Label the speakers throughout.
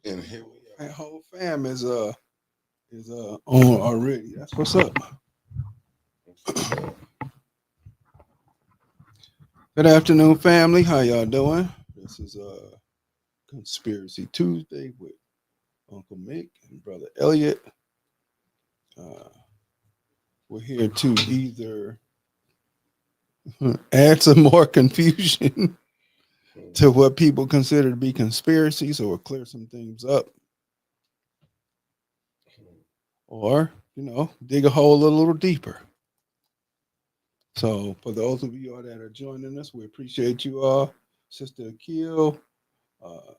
Speaker 1: And here we
Speaker 2: That whole fam is on already. That's what's up.
Speaker 1: are.
Speaker 2: Good afternoon, family. How y'all doing? This is Conspiracy Tuesday with Uncle Mick and Brother Elliott. Uh, we're here to either add some more confusion to what people consider to be conspiracies or clear some things up, or, dig a hole a little deeper. So, for those of you all that are joining us, we appreciate you all. Sister Akil, uh,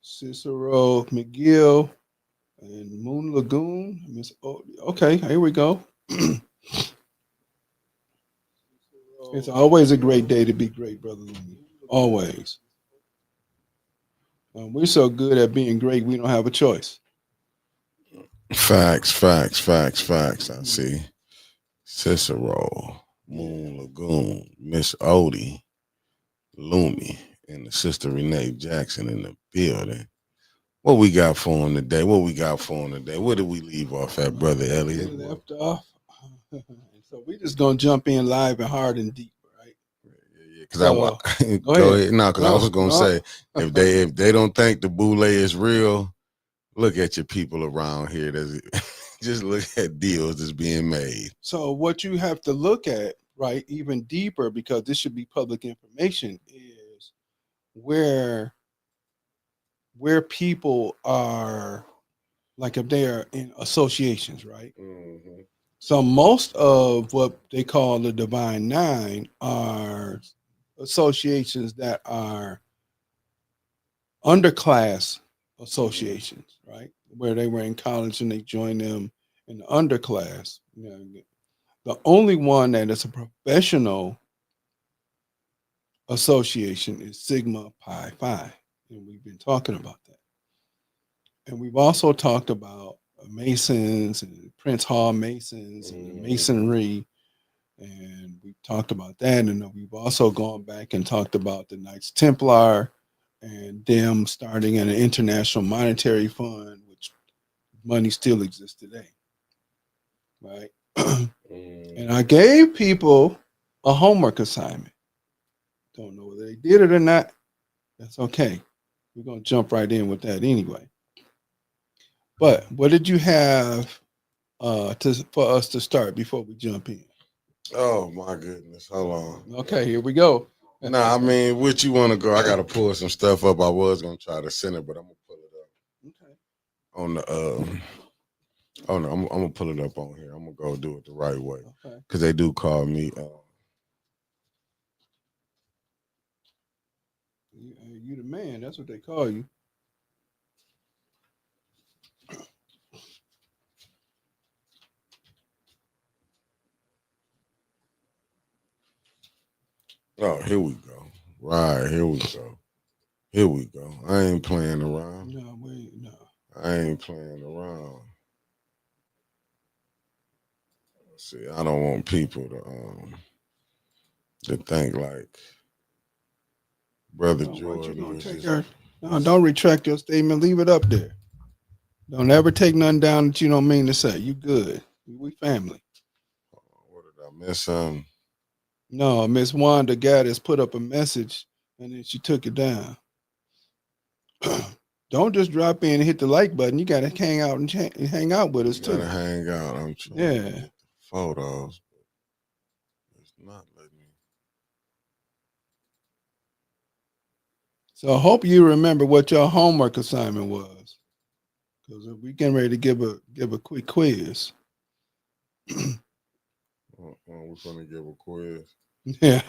Speaker 2: Cicero McGill, and Moon Lagoon. Miss okay, here we go. It's always a great day to be great, Brother Lee. Always. We're so good at being great, we don't have a choice.
Speaker 1: Facts, facts, facts, facts. I see. Cicero, Moon Lagoon, Miss Odie, Lumi, and the sister Renee Jackson in the building. What we got for him today? What we got for him today? Where did we leave off at, Brother Elliott?
Speaker 2: We left off. So we just gonna jump in live and hard and deep, right?
Speaker 1: Yeah, because I go ahead. No, because I was gonna say if they don't think the boule is real, look at your people around here. Just look at deals that's being made.
Speaker 2: So what you have to look at, right, even deeper, because this should be public information, is where people are, like if they are in associations, right?
Speaker 1: Mm-hmm.
Speaker 2: So most of what they call the Divine Nine are associations that are underclass associations, right? Where they were in college and they joined them in the underclass. The only one that is a professional association is Sigma Pi Phi, and we've been talking about that. And we've also talked about Masons and Prince Hall Masons and the Masonry, and we've talked about that. And we've also gone back and talked about the Knights Templar and them starting an international monetary fund, which money still exists today, right? And I gave people a homework assignment. Don't know whether they did it or not. That's okay. We're going to jump right in with that anyway. But what did you have for us to start before we jump in?
Speaker 1: Oh my goodness! Hold on.
Speaker 2: Okay, here we go.
Speaker 1: Nah, I mean, what you want to go? I got to pull some stuff up. I was gonna try to send it, but I'm gonna pull it up.
Speaker 2: Okay.
Speaker 1: On the oh no, I'm gonna pull it up on here. I'm gonna go do it the right way.
Speaker 2: Okay.
Speaker 1: Because they do call me.
Speaker 2: You the man. That's what they call you.
Speaker 1: Oh, here we go. Right, here we go. Here we go. I ain't playing around.
Speaker 2: No.
Speaker 1: I ain't playing around. See, I don't want people to think like Brother Jordan was just.
Speaker 2: No, don't retract your statement. Leave it up there. Don't ever take nothing down that you don't mean to say. You good. We family.
Speaker 1: What did I miss?
Speaker 2: No, Miss Wanda Gaddis put up a message and then she took it down. Don't just drop in and hit the like button. You got to hang out and hang out with us too.
Speaker 1: Gotta hang out. I'm trying to get the photos. But it's not letting me.
Speaker 2: So I hope you remember what your homework assignment was, because we getting ready to give a quick quiz.
Speaker 1: We're gonna give a quiz.
Speaker 2: Yeah.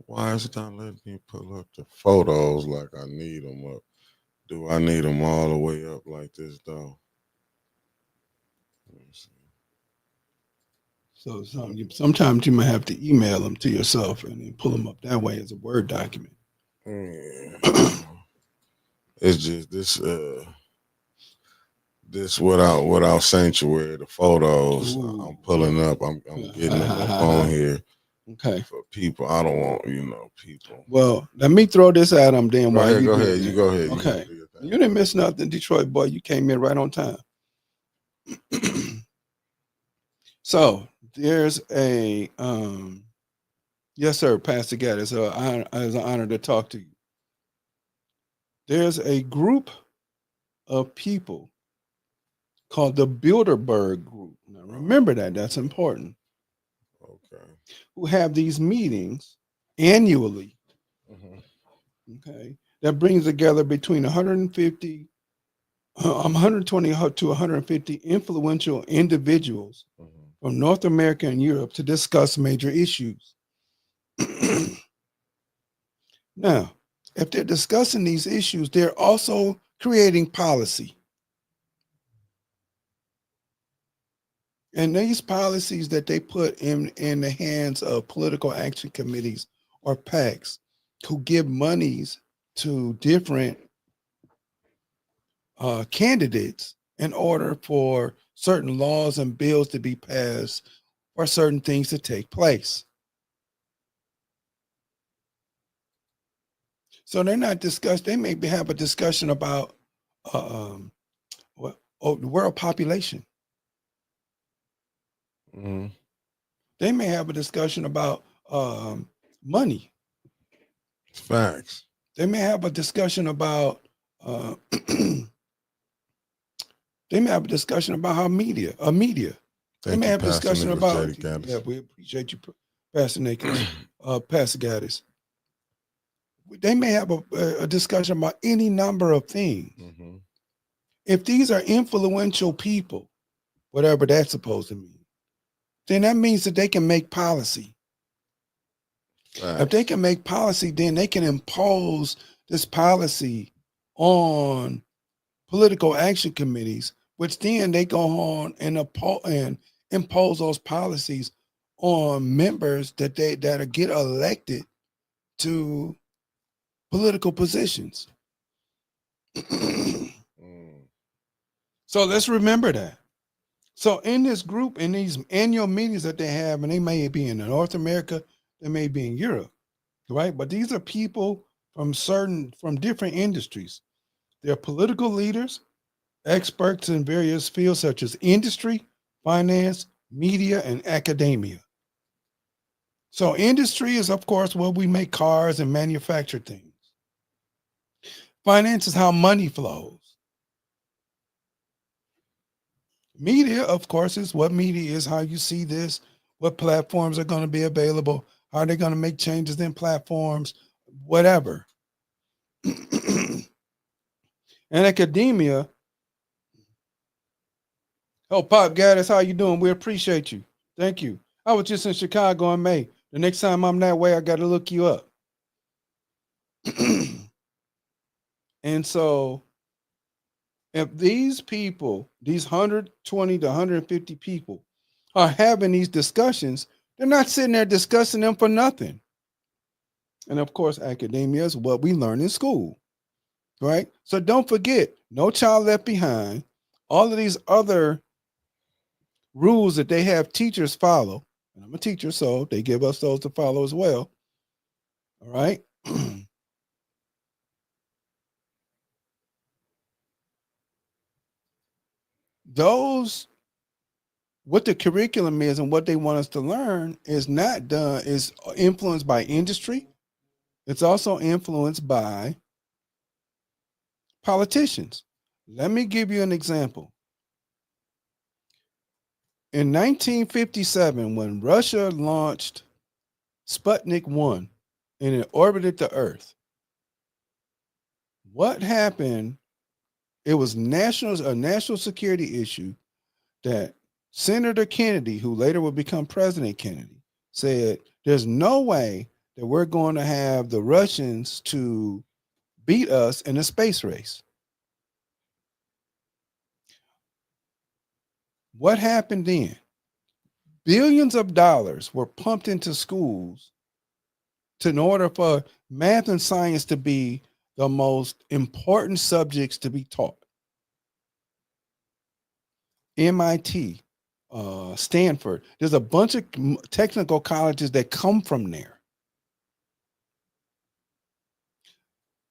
Speaker 1: Why is it not letting me pull up the photos like I need them up? Do I need them all the way up like this though? Let me see.
Speaker 2: So sometimes you might have to email them to yourself and then pull them up that way as a Word document.
Speaker 1: Yeah. It's just this without sanctuary, the photos.
Speaker 2: Ooh.
Speaker 1: I'm pulling up. I'm getting them up on here.
Speaker 2: Okay.
Speaker 1: For people, I don't want people.
Speaker 2: Well, let me throw this at them then.
Speaker 1: Go ahead. You go ahead.
Speaker 2: Okay. You didn't miss nothing, Detroit boy. You came in right on time. So there's a yes, sir, Pastor Gaddis. It's an honor to talk to you. There's a group of people called the Bilderberg Group. Now remember that. That's important.
Speaker 1: Okay.
Speaker 2: Who have these meetings annually. Okay, that brings together between 150, 120 to 150 influential individuals from North America and Europe to discuss major issues. Now, if they're discussing these issues, they're also creating policy. And these policies that they put in the hands of political action committees or PACs who give monies to different candidates in order for certain laws and bills to be passed or certain things to take place. So they're not discussed. They may have a discussion about the world population. They may have a discussion about money.
Speaker 1: Facts.
Speaker 2: They may have a discussion about they may have a discussion about how media. They may have a discussion about we appreciate you, Pastor Nicholas, Pastor Gaddis. They may have a discussion about any number of things. If these are influential people, whatever that's supposed to mean, then that means that they can make policy. If they can make policy, then they can impose this policy on political action committees, which then they go on and impose those policies on members that get elected to political positions. So let's remember that. So in this group, in these annual meetings that they have, and they may be in North America, they may be in Europe, right? But these are people from different industries. They're political leaders, experts in various fields such as industry, finance, media, and academia. So industry is, of course, where we make cars and manufacture things. Finance is how money flows. Media, of course, is what media is, how you see this, what platforms are going to be available, how they're going to make changes in platforms, whatever. And academia, oh, Pop Gaddis, how you doing? We appreciate you. Thank you. I was just in Chicago in May. The next time I'm that way, I got to look you up. And so if these people, these 120 to 150 people are having these discussions, they're not sitting there discussing them for nothing. And of course, academia is what we learn in school, right? So don't forget, No Child Left Behind, all of these other rules that they have teachers follow. And I'm a teacher, so they give us those to follow as well. All right. Those, what the curriculum is and what they want us to learn is influenced by industry. It's also influenced by politicians. Let me give you an example. In 1957, when Russia launched Sputnik 1 and it orbited the Earth, what happened? It was a national security issue that Senator Kennedy, who later would become President Kennedy, said there's no way that we're going to have the Russians to beat us in a space race. What happened then? Billions of dollars were pumped into schools in order for math and science to be the most important subjects to be taught. MIT, Stanford, there's a bunch of technical colleges that come from there.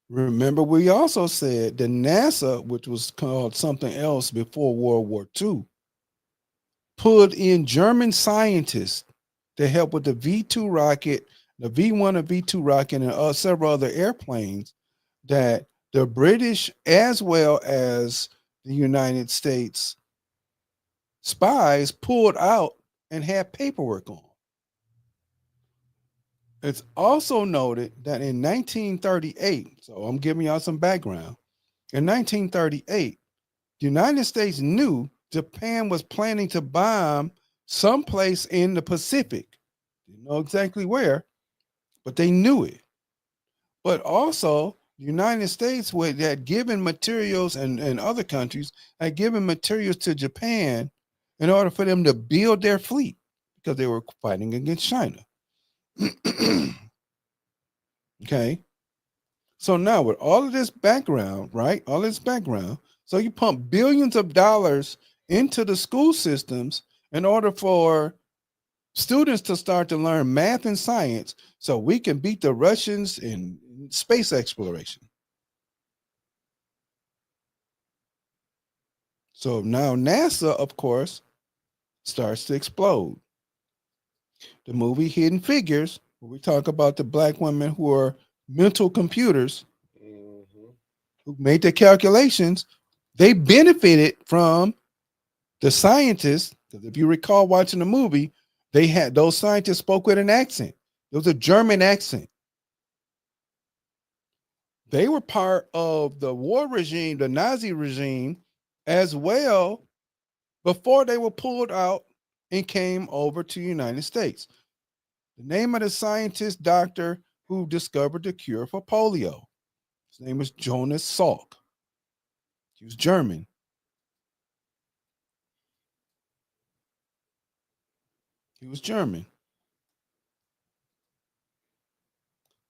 Speaker 2: Remember, we also said that NASA, which was called something else before World War II, pulled in German scientists to help with the V2 rocket, the V1 and V2 rocket, and several other airplanes that the British, as well as the United States spies, pulled out and had paperwork on. It's also noted that in 1938, so I'm giving y'all some background. In 1938, the United States knew Japan was planning to bomb someplace in the Pacific. Didn't know exactly where, but they knew it. But also, the United States had given materials, and other countries had given materials to Japan in order for them to build their fleet because they were fighting against China. Okay. So now with all of this background, right? All this background, so you pump billions of dollars into the school systems in order for students to start to learn math and science so we can beat the Russians in space exploration. So now NASA, of course, starts to explode. The movie Hidden Figures, where we talk about the black women who are mental computers who made the calculations, they benefited from the scientists. Because if you recall watching the movie, they had those scientists spoke with an accent. It was a German accent. They were part of the war regime, the Nazi regime, as well, before they were pulled out and came over to the United States. The name of the scientist doctor who discovered the cure for polio, his name was Jonas Salk. He was German. He was German.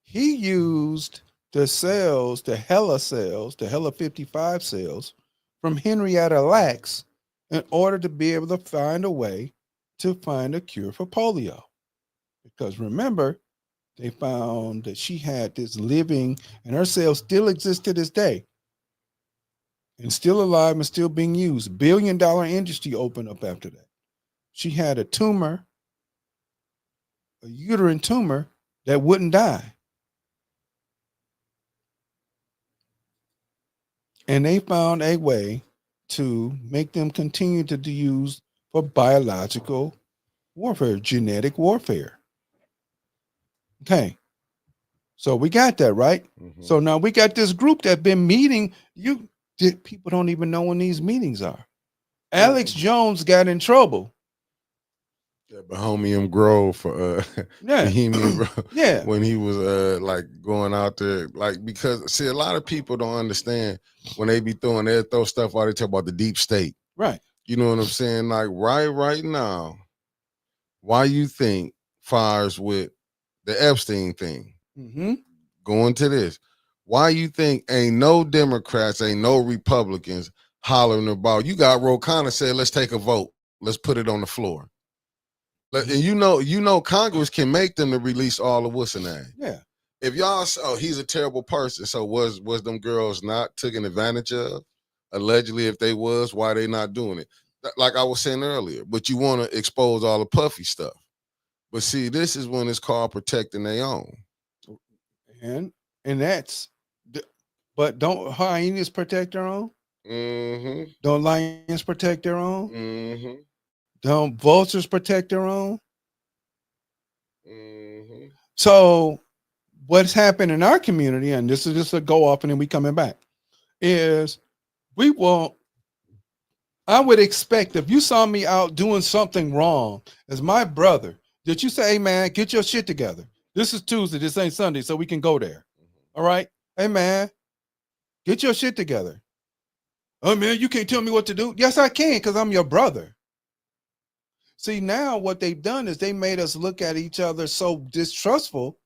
Speaker 2: He used the cells, the HeLa cells, the HeLa 55 cells from Henrietta Lacks in order to be able to find a way to find a cure for polio. Because remember, they found that she had this living, and her cells still exist to this day, and still alive and still being used. $1 billion industry opened up after that. She had a tumor, a uterine tumor that wouldn't die. And they found a way to make them continue to be used for biological warfare, genetic warfare. Okay. So we got that, right?
Speaker 1: Mm-hmm.
Speaker 2: So now we got this group that been meeting. People don't even know when these meetings are. Alex Jones got in trouble.
Speaker 1: Yeah, Bohemian Grove for
Speaker 2: Yeah.
Speaker 1: Bohemian Grove.
Speaker 2: Yeah.
Speaker 1: When he was like going out there, like, because see, a lot of people don't understand when they be throwing, they throw stuff out, they talk about the deep state.
Speaker 2: Right.
Speaker 1: You know what I'm saying? Like right now, why you think fires with the Epstein thing?
Speaker 2: Mm-hmm.
Speaker 1: Going to this, why you think ain't no Democrats, ain't no Republicans hollering about? You got Ro Khanna said, let's take a vote, let's put it on the floor. And you know, Congress can make them to release all of what's in there.
Speaker 2: Yeah.
Speaker 1: If y'all, oh, he's a terrible person. So was them girls not taken advantage of? Allegedly, if they was, why they not doing it? Like I was saying earlier, but you want to expose all the puffy stuff. But see, this is when it's called protecting their own.
Speaker 2: And that's, but don't hyenas protect their own?
Speaker 1: Mm-hmm.
Speaker 2: Don't lions protect their own?
Speaker 1: Mm-hmm.
Speaker 2: Don't vultures protect their own?
Speaker 1: Mm-hmm.
Speaker 2: So what's happened in our community, and this is just a go off and then we coming back, is we will, I would expect if you saw me out doing something wrong as my brother, that you say, hey man, get your shit together. This is Tuesday, this ain't Sunday, so we can go there. All right. Hey man, get your shit together. Oh man, you can't tell me what to do. Yes, I can, because I'm your brother. See, now what they've done is they made us look at each other so distrustful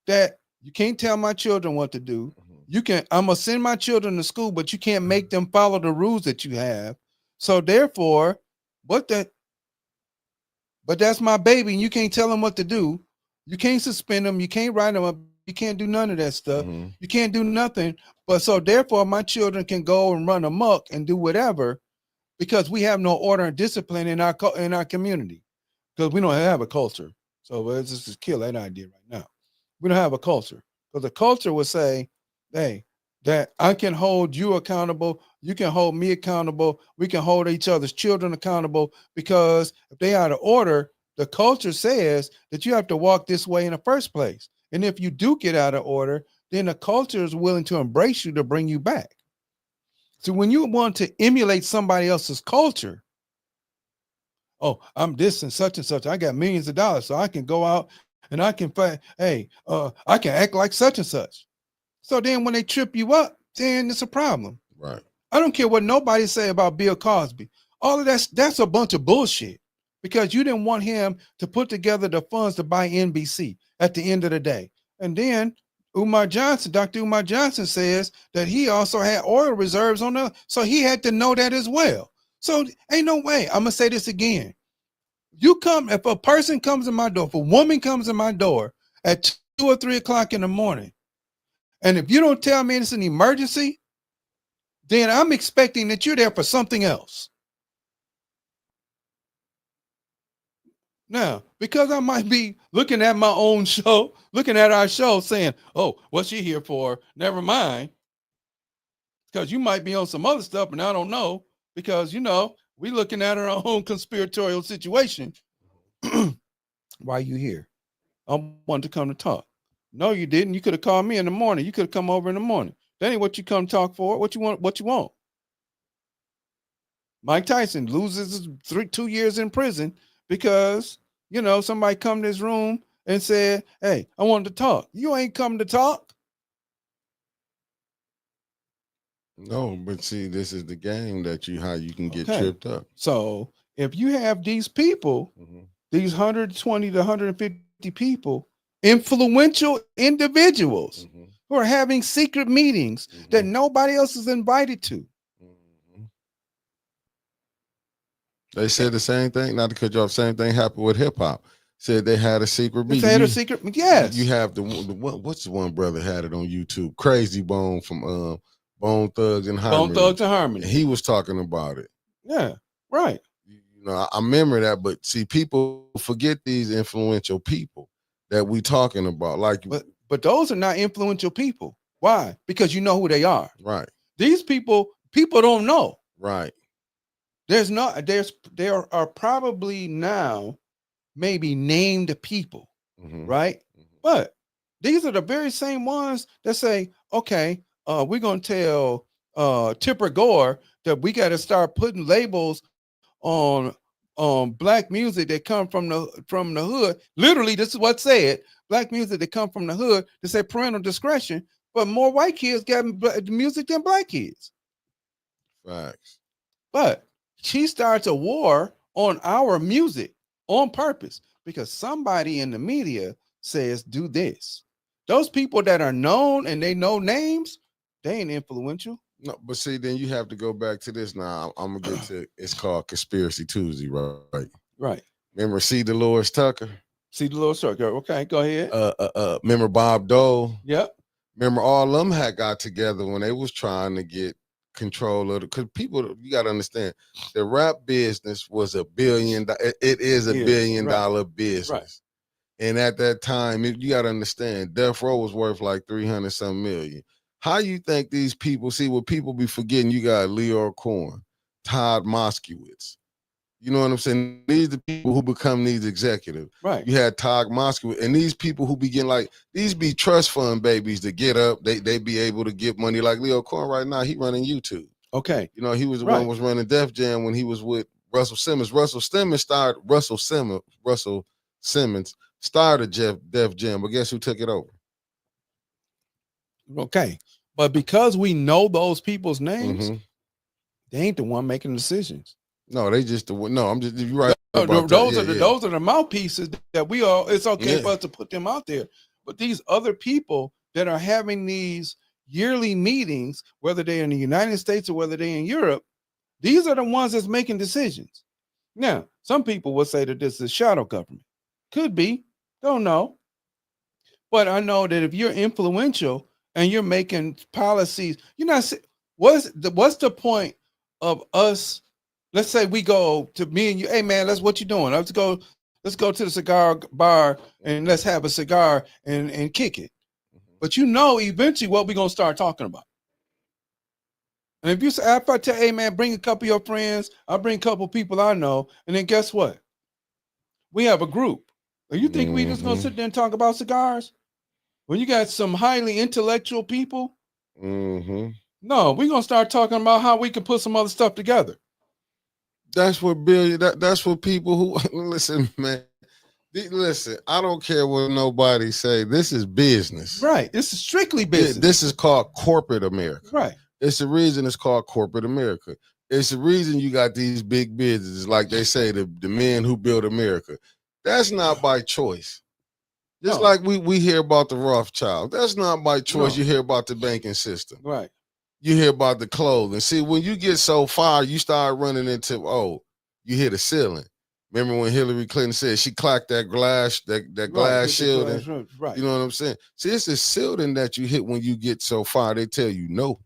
Speaker 2: that you can't tell my children what to do. You can, I'm gonna send my children to school, but you can't make them follow the rules that you have. So therefore, but that's my baby, and you can't tell them what to do. You can't suspend them, you can't write them up You can't do none of that stuff.
Speaker 1: Mm-hmm.
Speaker 2: You can't do nothing. But so therefore, my children can go and run amok and do whatever because we have no order and discipline in our community because we don't have a culture. So let's just kill that idea right now. We don't have a culture because the culture would say, "Hey, that I can hold you accountable. You can hold me accountable. We can hold each other's children accountable because if they are out of order, the culture says that you have to walk this way in the first place. And if you do get out of order, then the culture is willing to embrace you to bring you back. So when you want to emulate somebody else's culture, oh, I'm this and such, I got millions of dollars, so I can go out and I can find, hey, I can act like such and such. So then when they trip you up, then it's a problem.
Speaker 1: Right.
Speaker 2: I don't care what nobody say about Bill Cosby. All of that's a bunch of bullshit because you didn't want him to put together the funds to buy NBC at the end of the day. And then Dr. Umar Johnson says that he also had oil reserves on the, so he had to know that as well. So ain't no way. I'm gonna say this again. If a person comes in my door, if a woman comes in my door at 2 or 3 o'clock in the morning, and if you don't tell me it's an emergency, then I'm expecting that you're there for something else. Now, because I might be looking at my own show, looking at our show saying, oh, what's she here for? Never mind. Because you might be on some other stuff and I don't know because, we looking at our own conspiratorial situation. Why are you here? I wanted to come to talk. No, you didn't. You could have called me in the morning. You could have come over in the morning. That ain't what you come talk for. What you want? Mike Tyson loses 2 years in prison because, somebody come to his room and said, hey, I wanted to talk. You ain't come to talk.
Speaker 1: No, but see, this is the game how you can get tripped up.
Speaker 2: So if you have these people, these 120 to 150 people, influential individuals who are having secret meetings that nobody else is invited to.
Speaker 1: They said the same thing, not to cut you off, same thing happened with hip hop. Said they had a secret meeting.
Speaker 2: They had a secret, yes.
Speaker 1: You have the what's the one brother had it on YouTube? Crazy Bone from Bone Thugs and Harmony.
Speaker 2: Bone Thugs and Harmony.
Speaker 1: And he was talking about it.
Speaker 2: Yeah, right.
Speaker 1: I remember that, but see, people forget these influential people that we talking about.
Speaker 2: But those are not influential people. Why? Because you know who they are.
Speaker 1: Right.
Speaker 2: These people don't know.
Speaker 1: Right.
Speaker 2: There are probably now maybe named people, right? But these are the very same ones that say, okay, we're going to tell Tipper Gore that we got to start putting labels on black music that come from the hood. Literally, this is what said, black music that come from the hood to say parental discretion, but more white kids got music than black kids.
Speaker 1: Facts.
Speaker 2: But she starts a war on our music on purpose because somebody in the media says do this. Those people that are known and they know names, they ain't influential.
Speaker 1: No, but see, then you have to go back to this now. I'm gonna get to it's called Conspiracy Tuesday, right?
Speaker 2: Right.
Speaker 1: Remember C. Dolores Tucker?
Speaker 2: C. Dolores Tucker. Okay, go ahead.
Speaker 1: Remember Bob Dole?
Speaker 2: Yep.
Speaker 1: Remember all them had got together when they was trying to get control of it. Because people, you gotta understand, the rap business was $1 billion. It is $1 billion business. Right. And at that time, you gotta understand, Death Row was worth like 300-some million. How you think these people, see what people be forgetting, you got Leo Korn, Todd Moskowitz. You know what I'm saying? These are the people who become these executives.
Speaker 2: Right.
Speaker 1: You had Todd Moskowitz, and these people who begin these be trust fund babies to get up. They be able to get money like Leo Korn right now. He running YouTube.
Speaker 2: Okay.
Speaker 1: He was the one was running Def Jam when he was with Russell Simmons. Russell Simmons started Def Jam, but guess who took it over?
Speaker 2: Okay. But because we know those people's names, they ain't the one making decisions.
Speaker 1: No, they just the one. No, I'm just, you're right.
Speaker 2: Those are the mouthpieces that we all, it's okay for us to put them out there. But these other people that are having these yearly meetings, whether they're in the United States or whether they're in Europe, these are the ones that's making decisions. Now, some people will say that this is shadow government. Could be, don't know. But I know that if you're influential and you're making policies, you're not. What's the point of us? Let's say we go to me and you. Hey man, let's what you doing? Let's go. Let's go to the cigar bar and let's have a cigar and kick it. But you know, eventually, what we're gonna start talking about. And if you say, if I tell, hey man, bring a couple of your friends, I'll bring a couple of people I know, and then guess what? We have a group. And you think we just gonna sit there and talk about cigars? When you got some highly intellectual people, no, we're gonna start talking about how we can put some other stuff together.
Speaker 1: That's what that's what people who listen, man. Listen, I don't care what nobody say. This is business.
Speaker 2: Right. This is strictly business.
Speaker 1: This is called corporate America.
Speaker 2: Right.
Speaker 1: It's the reason it's called corporate America. It's the reason you got these big businesses, like they say, the men who built America. That's not by choice. Just like we hear about the Rothschild. That's not by choice. You hear about the banking system.
Speaker 2: Right.
Speaker 1: You hear about the clothing. See, when you get so far, you start running into, you hit a ceiling. Remember when Hillary Clinton said she clacked that glass, that glass shielding? Right. You know what I'm saying? See, it's a shielding that you hit when you get so far. They tell you, no,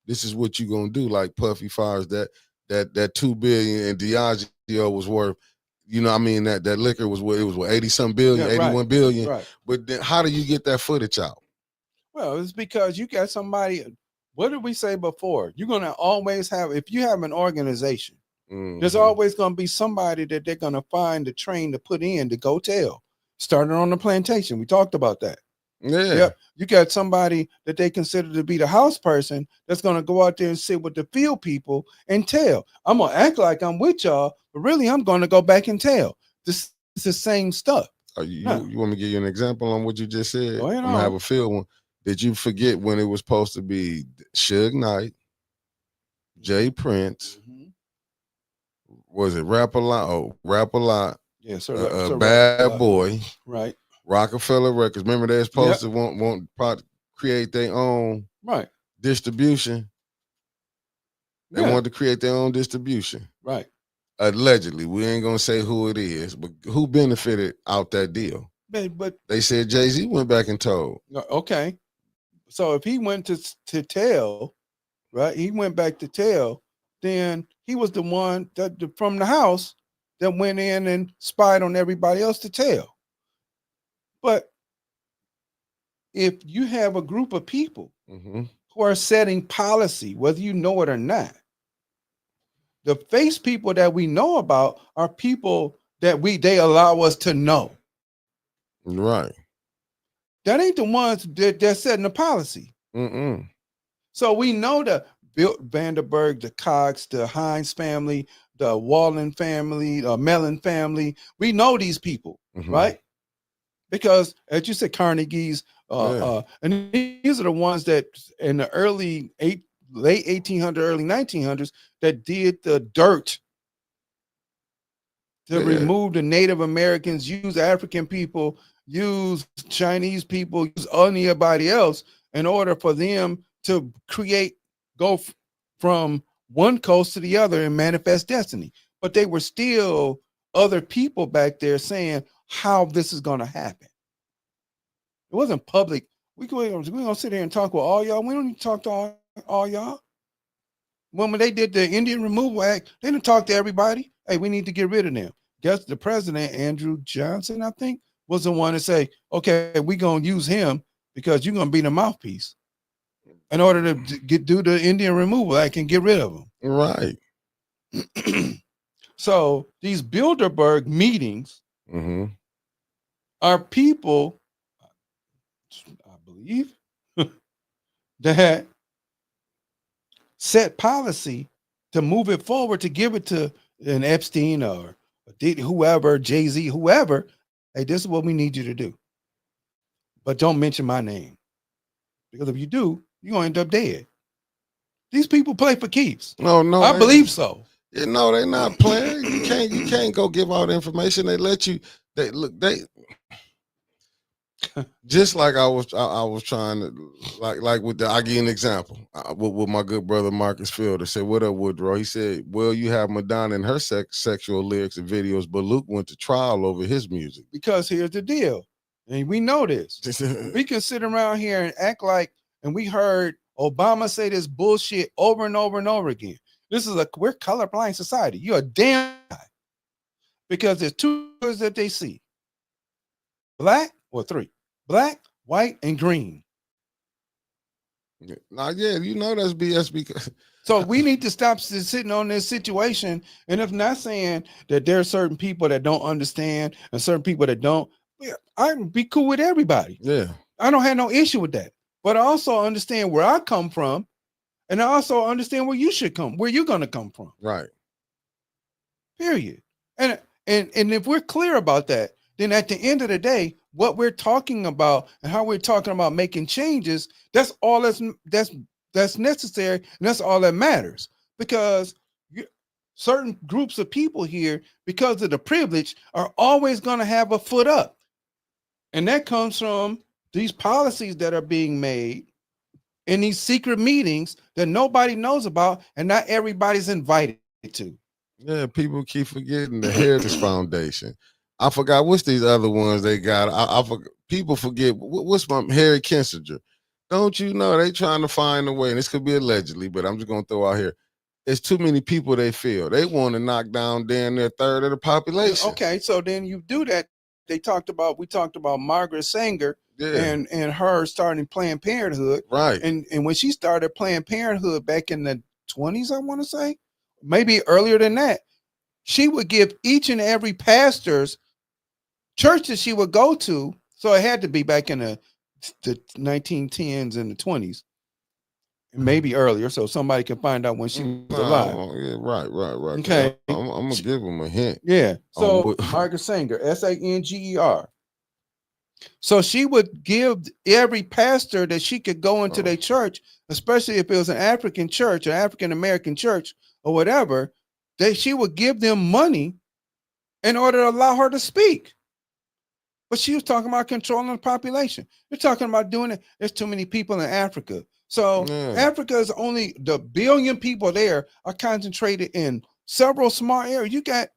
Speaker 1: this is what you're gonna do. Like Puffy fires that $2 billion and Diageo was worth, you know what I mean, that liquor was what, it was what, 80-some billion, 81 billion.
Speaker 2: Right.
Speaker 1: But then how do you get that footage out?
Speaker 2: Well, it's because you got somebody, what did we say before? You're gonna always have, if you have an organization, there's always going to be somebody that they're going to find the train to put in to go tell. Starting on the plantation, we talked about that.
Speaker 1: Yeah.
Speaker 2: Yep. You got somebody that they consider to be the house person that's going to go out there and sit with the field people and tell. I'm going to act like I'm with y'all, but really I'm going to go back and tell. This is the same stuff.
Speaker 1: You want me to give you an example on what you just said?
Speaker 2: Go ahead
Speaker 1: I'm going to have a field one. Did you forget when it was supposed to be Suge Knight, Jay Prince, was it Rap a Lot? Oh, Rap a Lot.
Speaker 2: Yeah,
Speaker 1: Bad Boy.
Speaker 2: Right.
Speaker 1: Rockefeller Records. Remember they're supposed to want create their own distribution. They wanted to create their own distribution.
Speaker 2: Right.
Speaker 1: Allegedly. We ain't gonna say who it is, but who benefited out that deal?
Speaker 2: But
Speaker 1: they said Jay-Z went back and told.
Speaker 2: Okay. So if he went to tell, right? He went back to tell, then he was the one that from the house that went in and spied on everybody else to tell. But if you have a group of people who are setting policy, whether you know it or not, the face people that we know about are people that they allow us to know.
Speaker 1: Right.
Speaker 2: That ain't the ones that they're setting the policy. So we know the Bill Vanderberg, the Cox, the Hines family, the Wallen family, the Mellon family. We know these people, right? Because as you said, Carnegie's, and these are the ones that in the late 1800s, early 1900s that did the dirt to remove the Native Americans, use African people, use Chinese people, use anybody else in order for them to go from one coast to the other and manifest destiny. But they were still other people back there saying how this is going to happen. It wasn't public. We're going to sit here and talk with all y'all. We don't need to talk to all y'all. When they did the Indian Removal Act, they didn't talk to everybody. Hey, we need to get rid of them. Guess the president, Andrew Johnson, I think, was the one to say, okay, we're going to use him because you're going to be the mouthpiece in order to do the Indian Removal Act and get rid of them.
Speaker 1: Right.
Speaker 2: So these Bilderberg meetings are people, I believe, that set policy to move it forward, to give it to an Epstein or whoever, Jay-Z, whoever. Hey, this is what we need you to do. But don't mention my name. Because if you do, you're going to end up dead. These people play for keeps.
Speaker 1: No,
Speaker 2: I believe so.
Speaker 1: No, they're not playing. You can't go give out information. They let you. They just like I was trying to like with I give you an example with my good brother Marcus Fielder. Said, "What up, Woodrow?" He said, "Well, you have Madonna and her sexual lyrics and videos, but Luke went to trial over his music."
Speaker 2: Because here's the deal. And we know this. We can sit around here and act like, and we heard Obama say this bullshit over and over and over again. We're colorblind society. You're a damn guy. Because there's two colors that they see. Black or three. Black, white, and green.
Speaker 1: Now, yeah, you know that's BS because
Speaker 2: so we need to stop sitting on this situation. And if not saying that there are certain people that don't understand and certain people that don't, I'd be cool with everybody.
Speaker 1: Yeah.
Speaker 2: I don't have no issue with that. But I also understand where I come from, and I also understand where you should come, where you're gonna come from.
Speaker 1: Right.
Speaker 2: Period. And if we're clear about that, then at the end of the day, what we're talking about and how we're talking about making changes, that's all that's necessary, and that's all that matters. Because certain groups of people here, because of the privilege, are always going to have a foot up. And that comes from these policies that are being made in these secret meetings that nobody knows about and not everybody's invited to.
Speaker 1: Yeah, people keep forgetting the Heritage Foundation. I forgot what's these other ones they got. I forgot, people forget what's my Harry Kissinger. Don't you know they trying to find a way, and this could be allegedly, but I'm just gonna throw out here. It's too many people they feel. They want to knock down damn near a third of the population.
Speaker 2: Okay, so then you do that. We talked about Margaret Sanger and her starting Planned Parenthood.
Speaker 1: Right.
Speaker 2: And when she started Planned Parenthood back in the 20s, I want to say, maybe earlier than that, she would give each and every pastor's church that she would go to. So it had to be back in the 1910s and the 20s, maybe earlier, so somebody can find out when she was alive.
Speaker 1: Yeah, right.
Speaker 2: Okay,
Speaker 1: I'm gonna give them a hint.
Speaker 2: Yeah. So Margaret Sanger, Sanger. So she would give every pastor that she could go into their church, especially if it was an African church, an African American church, or whatever. She would give them money in order to allow her to speak. But she was talking about controlling the population. You're talking about doing it. There's too many people in Africa. So Africa is only the billion people there are concentrated in several small areas. You got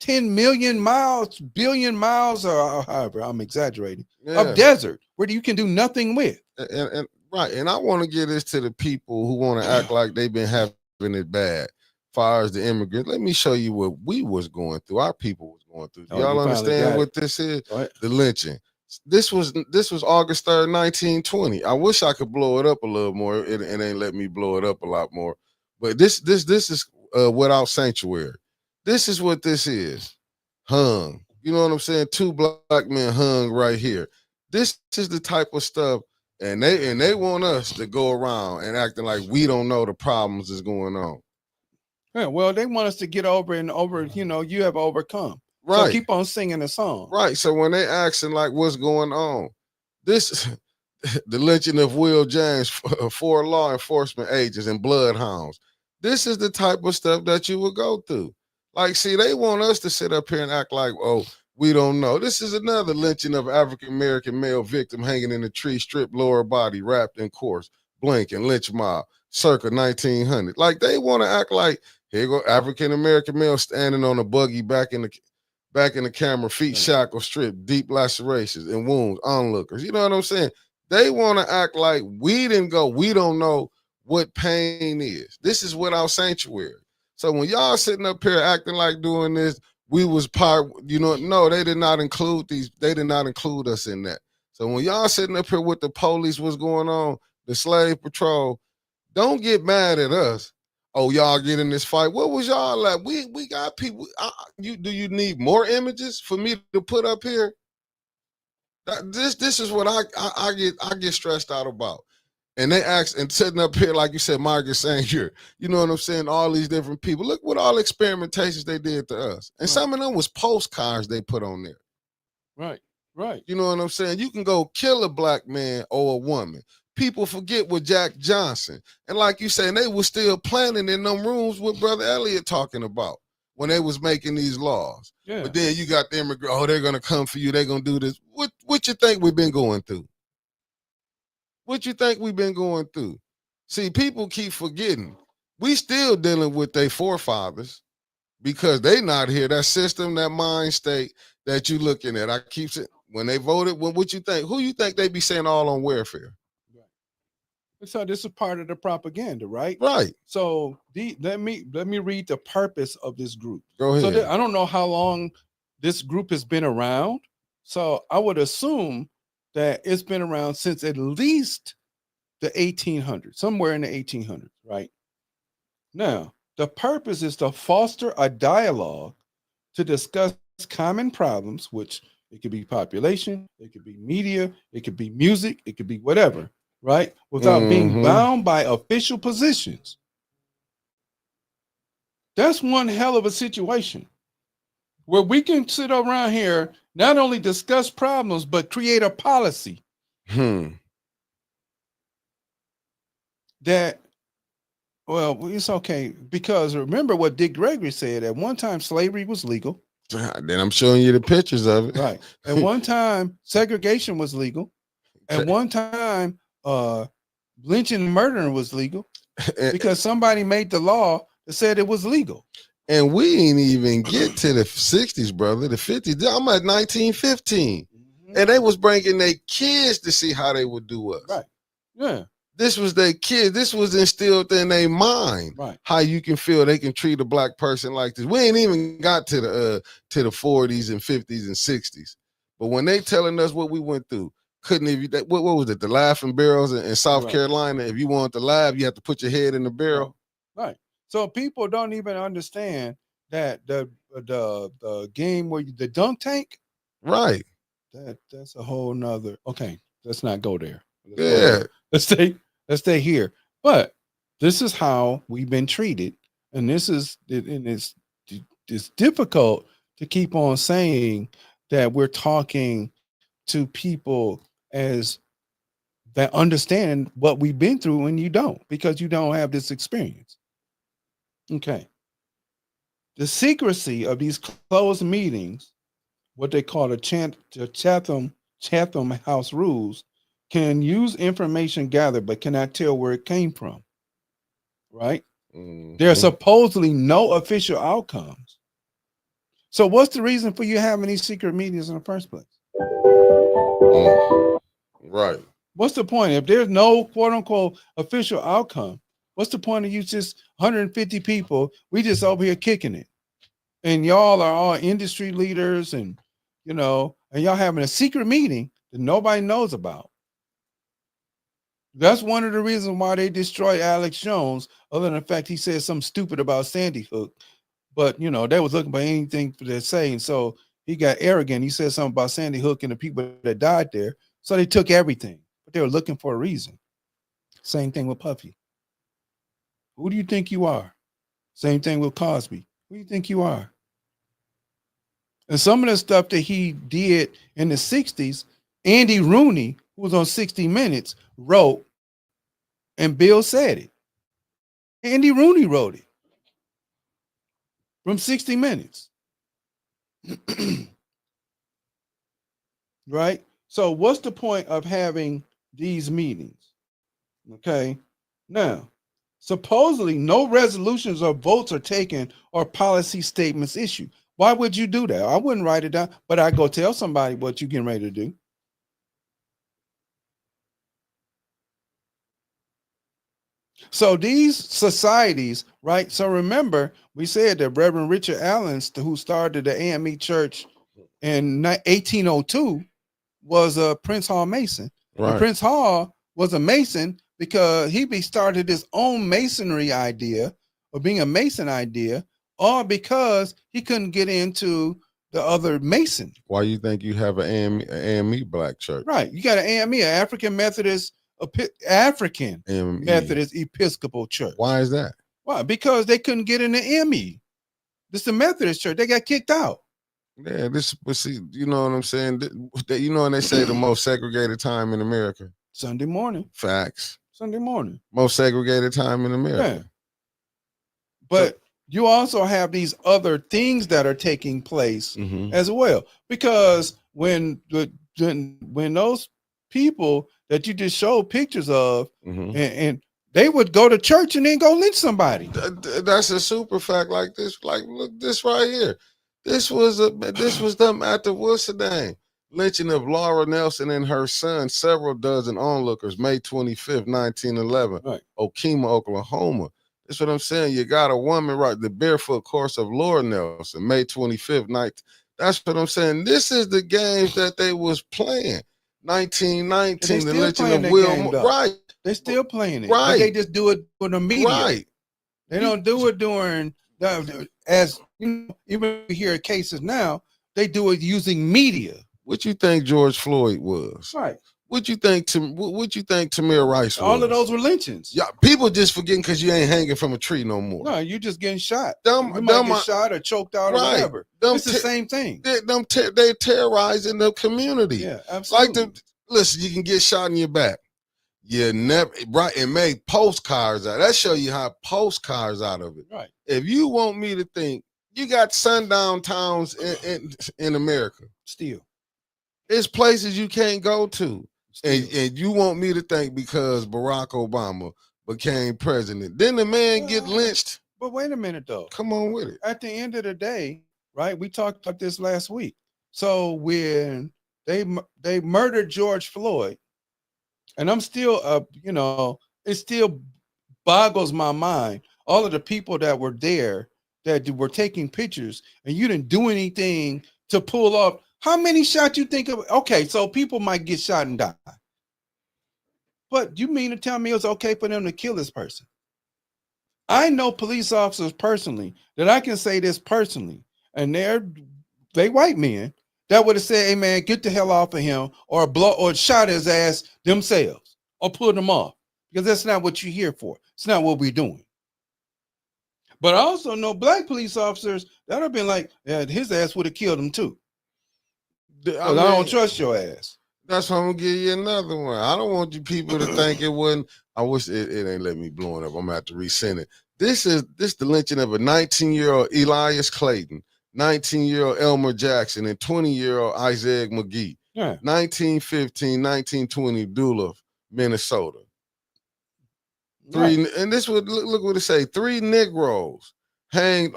Speaker 2: 10 million miles, billion miles, or however, I'm exaggerating, of desert where you can do nothing with.
Speaker 1: And right. And I want to give this to the people who want to act like they've been having it bad. Far as the immigrants, let me show you what we was going through. Our people was going through. Y'all understand what this is? Right. The lynching. This was August 3rd, 1920. I wish I could blow it up a little more. It ain't let me blow it up a lot more. But this is without sanctuary. This is what this is. Hung. You know what I'm saying? 2 black men hung right here. This is the type of stuff, and they want us to go around and acting like we don't know the problems that's going on.
Speaker 2: Yeah, well, they want us to get over, you have overcome. Right. So keep on singing the song.
Speaker 1: Right. So when they asking like what's going on, this the lynching of Will James, 4 law enforcement agents and bloodhounds. This is the type of stuff that you would go through. Like, see, they want us to sit up here and act like, oh, we don't know. This is another lynching of African-American male victim hanging in a tree, stripped lower body, wrapped in coarse, blanket, lynch mob, circa 1900. Like, they want to act like, here go African-American male standing on a buggy back in the camera, feet shackled, stripped, deep lacerations and wounds, onlookers. You know what I'm saying? They want to act like we didn't go. We don't know what pain is. This is without sanctuary. So when y'all sitting up here acting like doing this, we was part, no, they did not include these. They did not include us in that. So when y'all sitting up here with the police, what's going on, the slave patrol, don't get mad at us. Oh, y'all get in this fight. What was y'all like? We got people. Do you need more images for me to put up here? This is what I get stressed out about. And they ask and sitting up here, like you said, Margaret Sanger, you know what I'm saying? All these different people. Look what all experimentations they did to us. And some of them was postcards they put on there.
Speaker 2: Right.
Speaker 1: You know what I'm saying? You can go kill a black man or a woman. People forget what Jack Johnson. And like you saying, they were still planning in them rooms with Brother Elliott talking about when they was making these laws. Yeah. But then you got the immigrant, they're going to come for you. They're going to do this. What you think we've been going through? What you think we've been going through? See, people keep forgetting. We still dealing with their forefathers because they not here. That system, that mind state that you looking at. I keep saying, when they voted, what you think? Who you think they be saying all on welfare?
Speaker 2: Right. So this is part of the propaganda, right?
Speaker 1: Right.
Speaker 2: So let me read the purpose of this group.
Speaker 1: Go ahead.
Speaker 2: So I don't know how long this group has been around. So I would assume that it's been around since at least the 1800s, somewhere in the 1800s, right? Now, the purpose is to foster a dialogue to discuss common problems, which it could be population, it could be media, it could be music, it could be whatever, right? Without being bound by official positions. That's one hell of a situation where we can sit around here, not only discuss problems, but create a policy that, well, it's okay. Because remember what Dick Gregory said, at one time slavery was legal.
Speaker 1: Then I'm showing you the pictures of it.
Speaker 2: Right. At one time, segregation was legal. At one time, lynching and murdering was legal because somebody made the law that said it was legal.
Speaker 1: And we ain't even get to the 60s, brother. The 50s. I'm at 1915. And they was bringing their kids to see how they would do us.
Speaker 2: Right. Yeah.
Speaker 1: This was their kids. This was instilled in their mind.
Speaker 2: Right.
Speaker 1: How you can feel they can treat a black person like this. We ain't even got to the 40s and 50s and 60s. But when they telling us what we went through, couldn't even, what was it? The laughing barrels in South Carolina. If you want to laugh, you have to put your head in the barrel.
Speaker 2: Right. So people don't even understand that the game where the dunk tank.
Speaker 1: Right.
Speaker 2: That's a whole nother. Okay, let's not go there. Let's stay here. But this is how we've been treated, and it's difficult to keep on saying that we're talking to people as that understand what we've been through when you don't, because you don't have this experience. Okay. The secrecy of these closed meetings, what they call the Chatham House rules, can use information gathered but cannot tell where it came from. Right? There are supposedly no official outcomes. So what's the reason for you having these secret meetings in the first place?
Speaker 1: Right.
Speaker 2: What's the point? If there's no quote unquote official outcome, what's the point of you just 150 people? We just over here kicking it. And y'all are all industry leaders and y'all having a secret meeting that nobody knows about. That's one of the reasons why they destroyed Alex Jones, other than the fact he said something stupid about Sandy Hook. But they was looking for anything for their saying. So he got arrogant. He said something about Sandy Hook and the people that died there. So they took everything. But they were looking for a reason. Same thing with Puffy. Who do you think you are? Same thing with Cosby. Who do you think you are? And some of the stuff that he did in the 60s, Andy Rooney, who was on 60 Minutes, wrote, and Bill said it. Andy Rooney wrote it from 60 Minutes. Right? So what's the point of having these meetings? Okay. Now, supposedly no resolutions or votes are taken or policy statements issued. Why would you do that? I wouldn't write it down, but I go tell somebody what you're getting ready to do. So these societies, right? So remember, we said that Reverend Richard Allen, who started the AME Church in 1802, was a Prince Hall Mason. Right. And Prince Hall was a Mason because he started his own masonry idea, or being a Mason idea, or because he couldn't get into the other Mason.
Speaker 1: Why you think you have an AME black church? Right.
Speaker 2: You got an AME, an African Methodist Methodist Episcopal Church.
Speaker 1: Why is that?
Speaker 2: Why? Because they couldn't get in the ME. This is the Methodist church. They got kicked out.
Speaker 1: Yeah, but see, you know what I'm saying? And they say the most segregated time in America.
Speaker 2: Sunday morning.
Speaker 1: Facts.
Speaker 2: Sunday morning.
Speaker 1: Most segregated time in America.
Speaker 2: Yeah. But you also have these other things that are taking place as well. Because when those people that you just showed pictures of, and they would go to church and then go lynch somebody.
Speaker 1: That's a super fact. Like this, like look this right here. This was them at the what's the name? Lynching of Laura Nelson and her son, several dozen onlookers, May 25th, 1911,
Speaker 2: Right.
Speaker 1: Okemah, Oklahoma. That's what I'm saying. You got a woman, right? The barefoot course of Laura Nelson, May 25th, night. That's what I'm saying. This is the games that they was playing. 1919, the lynching of Will. Right.
Speaker 2: They still playing it,
Speaker 1: Right.
Speaker 2: but they just do it for the media.
Speaker 1: Right.
Speaker 2: They don't do it during as you know, even hear cases now. They do it using media.
Speaker 1: What you think George Floyd was?
Speaker 2: Right.
Speaker 1: What you think? What you think Tamir Rice was?
Speaker 2: All of those were lynchings.
Speaker 1: Yeah, people just forgetting because you ain't hanging from a tree no more.
Speaker 2: No, you just getting shot.
Speaker 1: You
Speaker 2: might get shot or choked out or whatever. It's the same thing.
Speaker 1: They terrorizing the community.
Speaker 2: Yeah, absolutely.
Speaker 1: Listen, you can get shot in your back. You never right and make postcards out. That show you how postcards out of it.
Speaker 2: Right.
Speaker 1: If you want me to think, you got sundown towns in America.
Speaker 2: Still.
Speaker 1: It's places you can't go to. And you want me to think because Barack Obama became president, then the man get lynched.
Speaker 2: But wait a minute, though.
Speaker 1: Come on with it.
Speaker 2: At the end of the day, right? We talked about this last week. So when they murdered George Floyd, and I'm still, it still boggles my mind. All of the people that were there that were taking pictures, and you didn't do anything to pull off. How many shots you think of? Okay, so people might get shot and die. But you mean to tell me it's okay for them to kill this person? I know police officers personally that I can say this personally, and they white men that would have said, "Hey man, get the hell off of him," or shot his ass themselves, or pulled him off, because that's not what you're here for. It's not what we're doing. But I also know black police officers that have been like, yeah, his ass would have killed him too. I don't trust your ass.
Speaker 1: That's why I'm gonna give you another one. I don't want you people to think it wasn't. I wish it ain't let me blow it up. I'm gonna have to resend it. This the lynching of a 19-year-old Elias Clayton, 19-year-old Elmer Jackson, and 20-year-old Isaac McGee.
Speaker 2: Yeah.
Speaker 1: 1915, 1920 Duluth, Minnesota.
Speaker 2: Right.
Speaker 1: And this would look what it say. 3 Negroes hanged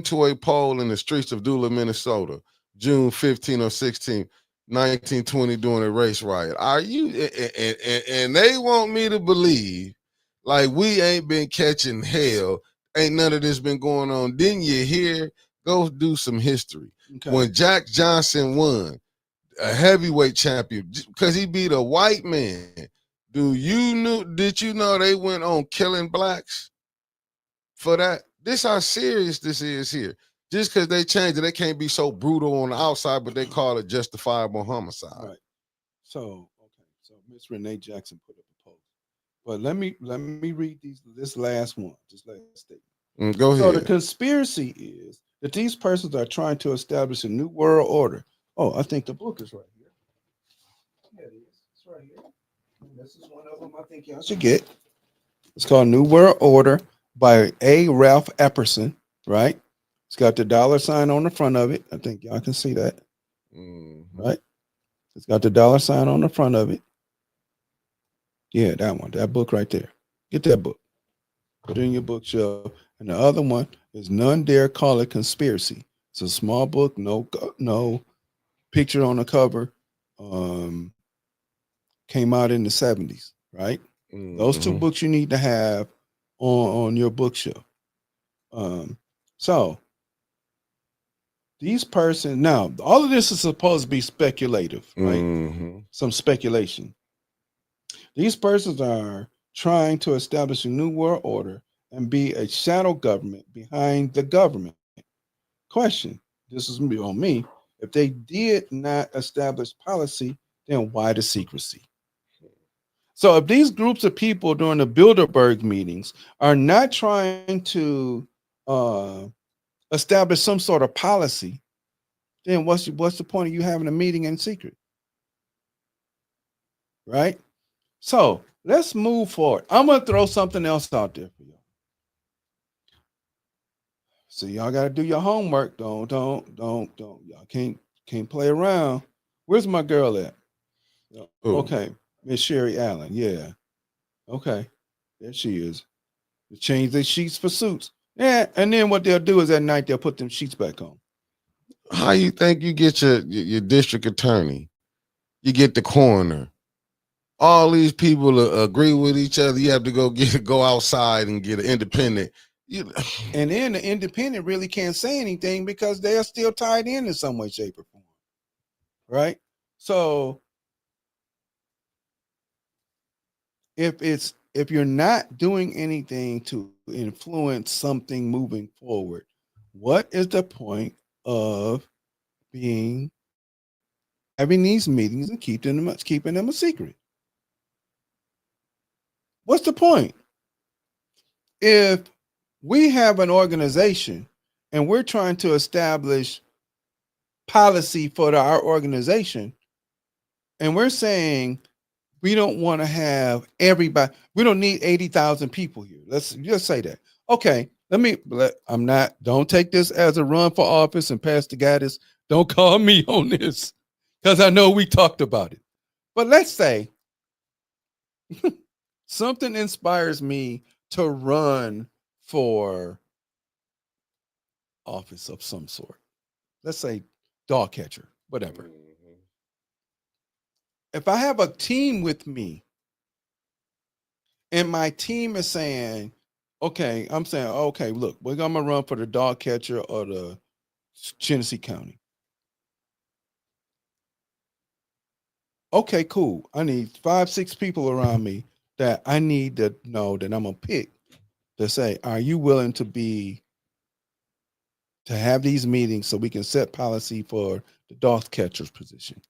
Speaker 1: to a pole in the streets of Duluth, Minnesota, June 15 or 16, 1920, during a race riot. Are you and they want me to believe like we ain't been catching hell, ain't none of this been going on. Didn't you hear? Go do some history. Okay. When Jack Johnson won a heavyweight champion because he beat a white man. Did you know they went on killing blacks for that? This how serious this is here. Just because they changed it, they can't be so brutal on the outside, but they call it justifiable homicide.
Speaker 2: Right. So, okay. So Miss Renee Jackson put up a post. But let me read this last one, this last statement.
Speaker 1: Go ahead.
Speaker 2: So the conspiracy is that these persons are trying to establish a new world order. Oh, I think the book is right here. Yeah, it is. It's right here. This is one of them I think y'all should get. It's called New World Order by A. Ralph Epperson, right? It's got the $sign on the front of it. I think y'all can see that, right? It's got the $sign on the front of it. Yeah, that one, that book right there. Get that book. Put it in your bookshelf. And the other one is None Dare Call It Conspiracy. It's a small book, no picture on the cover. Came out in the 70s, right? Those 2 books you need to have on your bookshelf. So these persons, now all of this is supposed to be speculative, right? Some speculation. These persons are trying to establish a new world order and be a shadow government behind the government. Question, this is on me. If they did not establish policy, then why the secrecy? So if these groups of people during the Bilderberg meetings are not trying to establish some sort of policy, then what's the point of you having a meeting in secret? Right? So let's move forward. I'm gonna throw something else out there for y'all. So y'all gotta do your homework. Don't. Y'all can't play around. Where's my girl at? Okay, Miss Sherry Allen. Yeah. Okay. There she is. They change their sheets for suits. Yeah, and then what they'll do is at night they'll put them sheets back on.
Speaker 1: How you think you get your district attorney? You get the coroner. All these people agree with each other. You have to go outside and get an independent. You,
Speaker 2: And then the independent really can't say anything because they are still tied in some way, shape, or form. Right? So if you're not doing anything to influence something moving forward, what is the point of being having these meetings and keeping them a secret? What's the point? If we have an organization and we're trying to establish policy for our organization, and we're saying we don't want to have everybody, we don't need 80,000 people here. Let's just say that. Okay, don't take this as a run for office, and Pastor Gaddis, don't call me on this because I know we talked about it. But let's say something inspires me to run for office of some sort. Let's say dog catcher, whatever. If I have a team with me and my team is saying, okay, I'm saying, okay, look, we're going to run for the dog catcher or the Genesee County. Okay, cool. I need 5, 6 people around me that I need to know that I'm going to pick to say, are you willing to have these meetings so we can set policy for the dog catcher's position?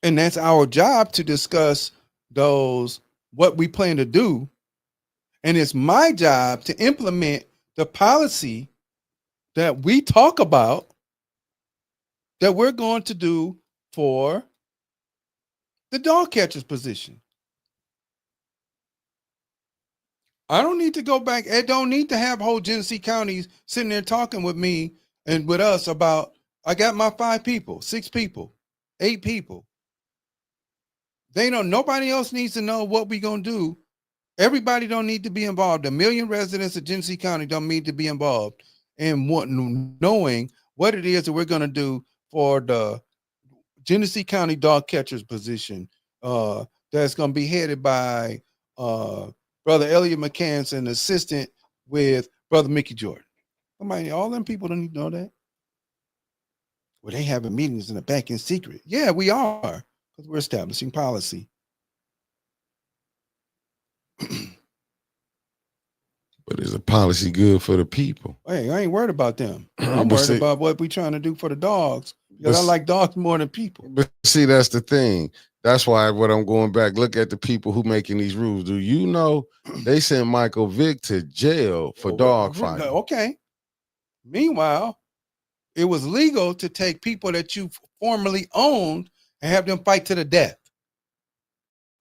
Speaker 2: And that's our job to discuss what we plan to do. And it's my job to implement the policy that we talk about that we're going to do for the dog catcher's position. I don't need to go back. I don't need to have whole Genesee counties sitting there talking with me and with us about, I got my 5 people, 6 people, 8 people. Nobody else needs to know what we're going to do. Everybody don't need to be involved. 1 million residents of Genesee County don't need to be involved in knowing what it is that we're going to do for the Genesee County dog catcher's position. That's going to be headed by Brother Elliott McCants and assistant with Brother Mickey Jordan. All them people don't need to know that. Well, they having meetings in the back in secret. Yeah, we are, because we're establishing policy.
Speaker 1: But is a policy good for the people?
Speaker 2: Hey, I ain't worried about them. I'm worried about what we trying to do for the dogs, because I like dogs more than people.
Speaker 1: But see, that's the thing. That's why what I'm going back, look at the people who making these rules. Do you know they sent Michael Vick to jail for dog fighting?
Speaker 2: Okay. Meanwhile, it was legal to take people that you formerly owned and have them fight to the death.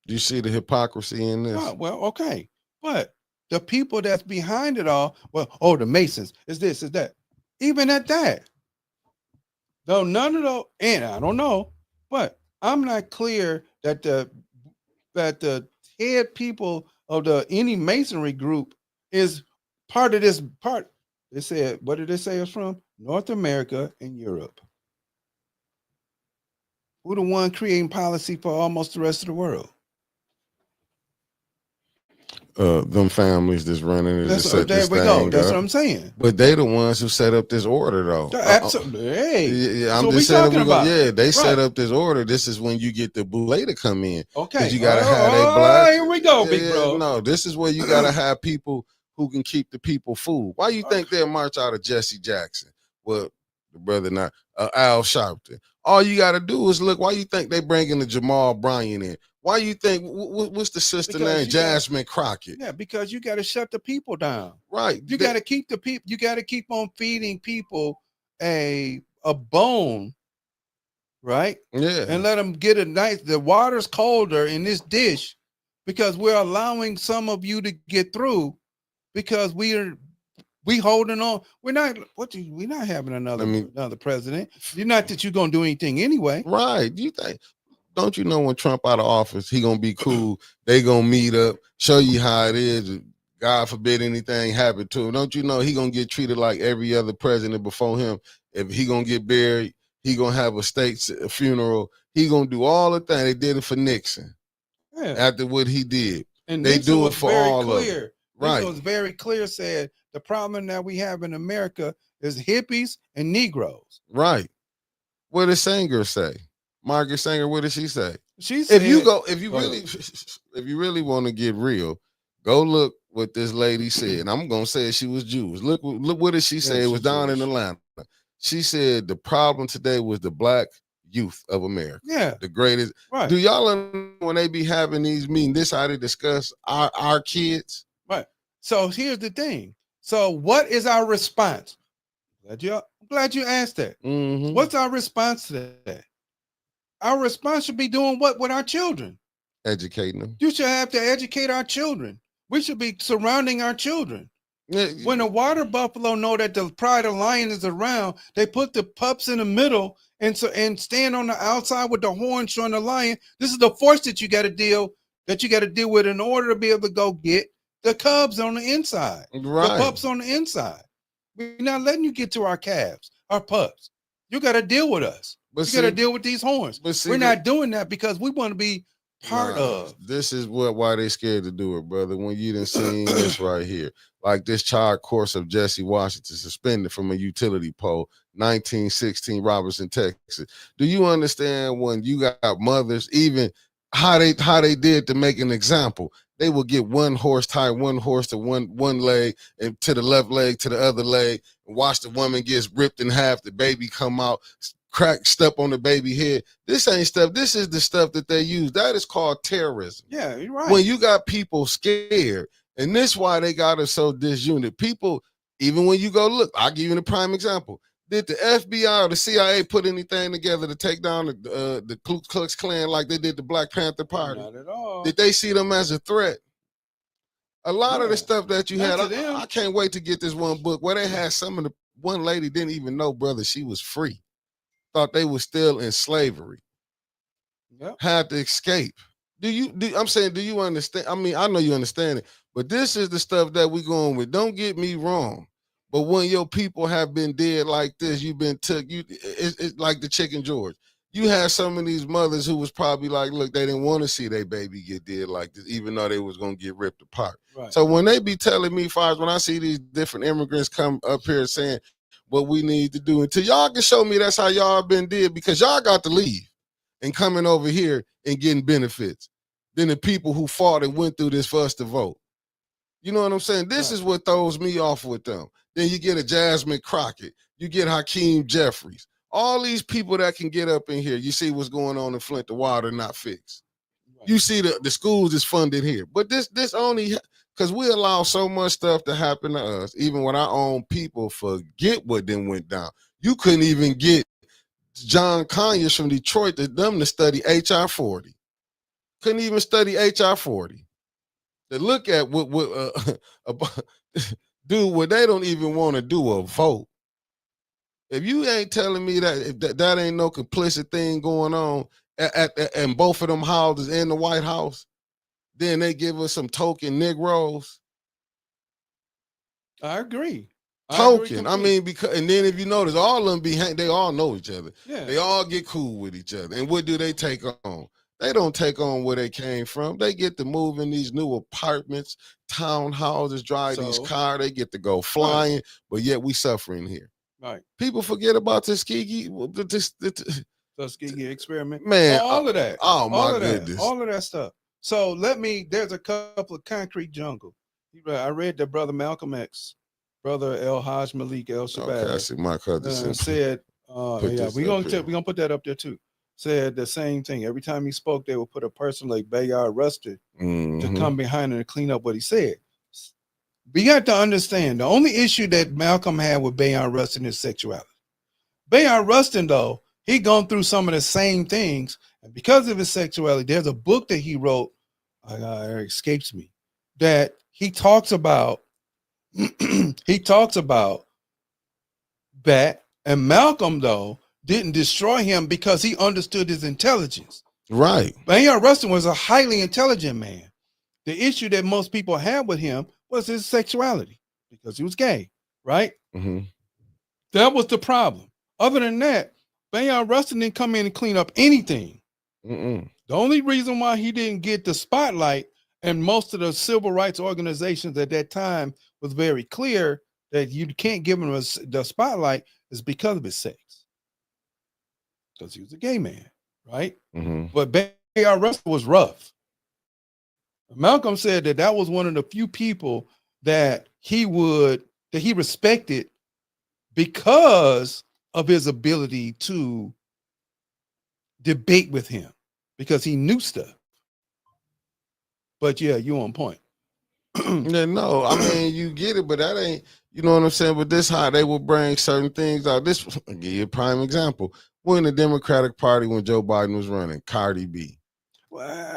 Speaker 1: Do you see the hypocrisy in this?
Speaker 2: Well, okay. But the people that's behind it all, the Masons, is this, is that. Even at that. Though none of those, and I don't know, but I'm not clear that the head people of any masonry group is part of this part. They said, what did they say it's from? North America and Europe. Who the one creating policy for almost the rest of the world?
Speaker 1: Them families that's running it.
Speaker 2: There we go. That's what I'm saying.
Speaker 1: But they the ones who set up this order, though.
Speaker 2: Absolutely.
Speaker 1: I'm just saying. They set up this order. This is when you get the boule to come in.
Speaker 2: Okay.
Speaker 1: You gotta have a black.
Speaker 2: Here we go, big bro.
Speaker 1: No, this is where you gotta have people who can keep the people food. Why you think they'll march out of Jesse Jackson? Well, the brother not Al Sharpton. All you gotta do is look. Why you think they bringing the Jamal Bryant in? Why you think, what's the sister name? Jasmine Crockett.
Speaker 2: Yeah, because you got to shut the people down.
Speaker 1: Right.
Speaker 2: You got to keep the people, you got to keep on feeding people a bone, right?
Speaker 1: Yeah.
Speaker 2: And let them get the water's colder in this dish because we're allowing some of you to get through because we holding on. We're not having another president. You're not that you're going to do anything anyway.
Speaker 1: Right. You think. Don't you know when Trump out of office, he gonna be cool. They gonna meet up, show you how it is. God forbid anything happened to him, don't you know he gonna get treated like every other president before him? If he gonna get buried, he gonna have a funeral. He gonna do all the things. They did it for Nixon.
Speaker 2: Yeah.
Speaker 1: After what he did.
Speaker 2: And
Speaker 1: they
Speaker 2: Nixon
Speaker 1: do it
Speaker 2: was
Speaker 1: for
Speaker 2: very
Speaker 1: all
Speaker 2: clear.
Speaker 1: of them. Right.
Speaker 2: Nixon was very clear, said the problem that we have in America is hippies and Negroes.
Speaker 1: Right. What did Sanger say? Margaret Sanger, what did she say?
Speaker 2: She said,
Speaker 1: if you really want to get real, go look what this lady said. And I'm gonna say she was Jewish. Look what did she say? It was down in Atlanta. She said the problem today was the black youth of America.
Speaker 2: Yeah.
Speaker 1: The greatest. Right. Do y'all understand when they be having these meetings, this how they discuss our kids?
Speaker 2: Right. So here's the thing. So what is our response? I'm glad you asked that.
Speaker 1: Mm-hmm.
Speaker 2: What's our response to that? Our response should be doing what with our children?
Speaker 1: Educating them.
Speaker 2: You should have to educate our children. We should be surrounding our children. When the water buffalo know that the pride of lion is around, they put the pups in the middle and stand on the outside with the horn showing the lion. This is the force that you got to deal with in order to be able to go get the cubs on the inside, right. The pups on the inside. We're not letting you get to our calves, our pups. You got to deal with us. You got to deal with these horns. We're not doing that because we want to be part of.
Speaker 1: This is why they scared to do it, brother. When you done seen this right here, like this child course of Jesse Washington suspended from a utility pole, 1916, Robertson, Texas. Do you understand when you got mothers, even how they did to make an example? They would get one horse, tie one horse to one leg and to the left leg to the other leg, and watch the woman gets ripped in half, the baby come out, step on the baby head. This ain't stuff. This is the stuff that they use. That is called terrorism.
Speaker 2: Yeah, you're right.
Speaker 1: When you got people scared, and this why they got us so disunit. People, even when you go look, I'll give you a prime example. Did the FBI or the CIA put anything together to take down the Ku Klux Klan like they did the Black Panther Party?
Speaker 2: Not at all.
Speaker 1: Did they see them as a threat? A lot of the stuff that you had, I can't wait to get this one book where they had one lady didn't even know, brother, she was free. Thought they were still in slavery. Yep. Had to escape. I'm saying, do you understand? I mean, I know you understand it, but this is the stuff that we going with. Don't get me wrong. But when your people have been dead like this, you've been took, it's like the Chicken George. You had some of these mothers who was probably like, look, they didn't want to see their baby get dead like this, even though they was going to get ripped apart. Right. So when they be telling me, when I see these different immigrants come up here saying, what we need to do until y'all can show me that's how y'all been did, because y'all got to leave and coming over here and getting benefits than the people who fought and went through this for us to vote. You know what I'm saying? This is what throws me off with them. Then you get a Jasmine Crockett, you get Hakeem Jeffries, all these people that can get up in here. You see what's going on in Flint, the water not fixed. Right. You see the schools is funded here, but this only because we allow so much stuff to happen to us, even when our own people forget what then went down. You couldn't even get John Conyers from Detroit to study HR 40. Couldn't even study HR 40. To look at what dude, what they don't even want to do a vote. If you ain't telling me that ain't no complicit thing going on at both of them houses in the White House, then they give us some token Negroes.
Speaker 2: I agree.
Speaker 1: Token. I mean, because, and then if you notice, all of them they all know each other. Yeah. They all get cool with each other. And what do they take on? They don't take on where they came from. They get to move in these new apartments, townhouses, drive these cars. They get to go flying, but yet we suffering here.
Speaker 2: Right.
Speaker 1: People forget about Tuskegee.
Speaker 2: Tuskegee experiment.
Speaker 1: Man.
Speaker 2: All of that.
Speaker 1: Oh, my goodness.
Speaker 2: All of that stuff. So there's a couple of concrete jungle. I read that Brother Malcolm X, Brother El Haj Malik El Shabazz.
Speaker 1: Okay, I see my cousin
Speaker 2: said, we're gonna put that up there too. Said the same thing. Every time he spoke, they would put a person like Bayard Rustin to come behind him and clean up what he said. We got to understand the only issue that Malcolm had with Bayard Rustin is sexuality. Bayard Rustin, though, he gone through some of the same things, and because of his sexuality, there's a book that he wrote, it escapes me, that he talks about that, and Malcolm, though, didn't destroy him because he understood his intelligence.
Speaker 1: Right.
Speaker 2: Bayard Rustin was a highly intelligent man. The issue that most people had with him was his sexuality because he was gay, right?
Speaker 1: Mm-hmm.
Speaker 2: That was the problem. Other than that, Bayard Rustin didn't come in and clean up anything.
Speaker 1: Mm-mm.
Speaker 2: The only reason why he didn't get the spotlight, and most of the civil rights organizations at that time was very clear that you can't give him the spotlight, is because of his sex. Because he was a gay man, right?
Speaker 1: Mm-hmm.
Speaker 2: But Bayard Rustin was rough. Malcolm said that was one of the few people that he respected because of his ability to debate with him, because he knew stuff. But yeah, you on point.
Speaker 1: Yeah, no, I mean you get it, but that ain't, you know what I'm saying. But this how they will bring certain things out. This, I'll give you a prime example. When the Democratic Party, when Joe Biden was running, Cardi B,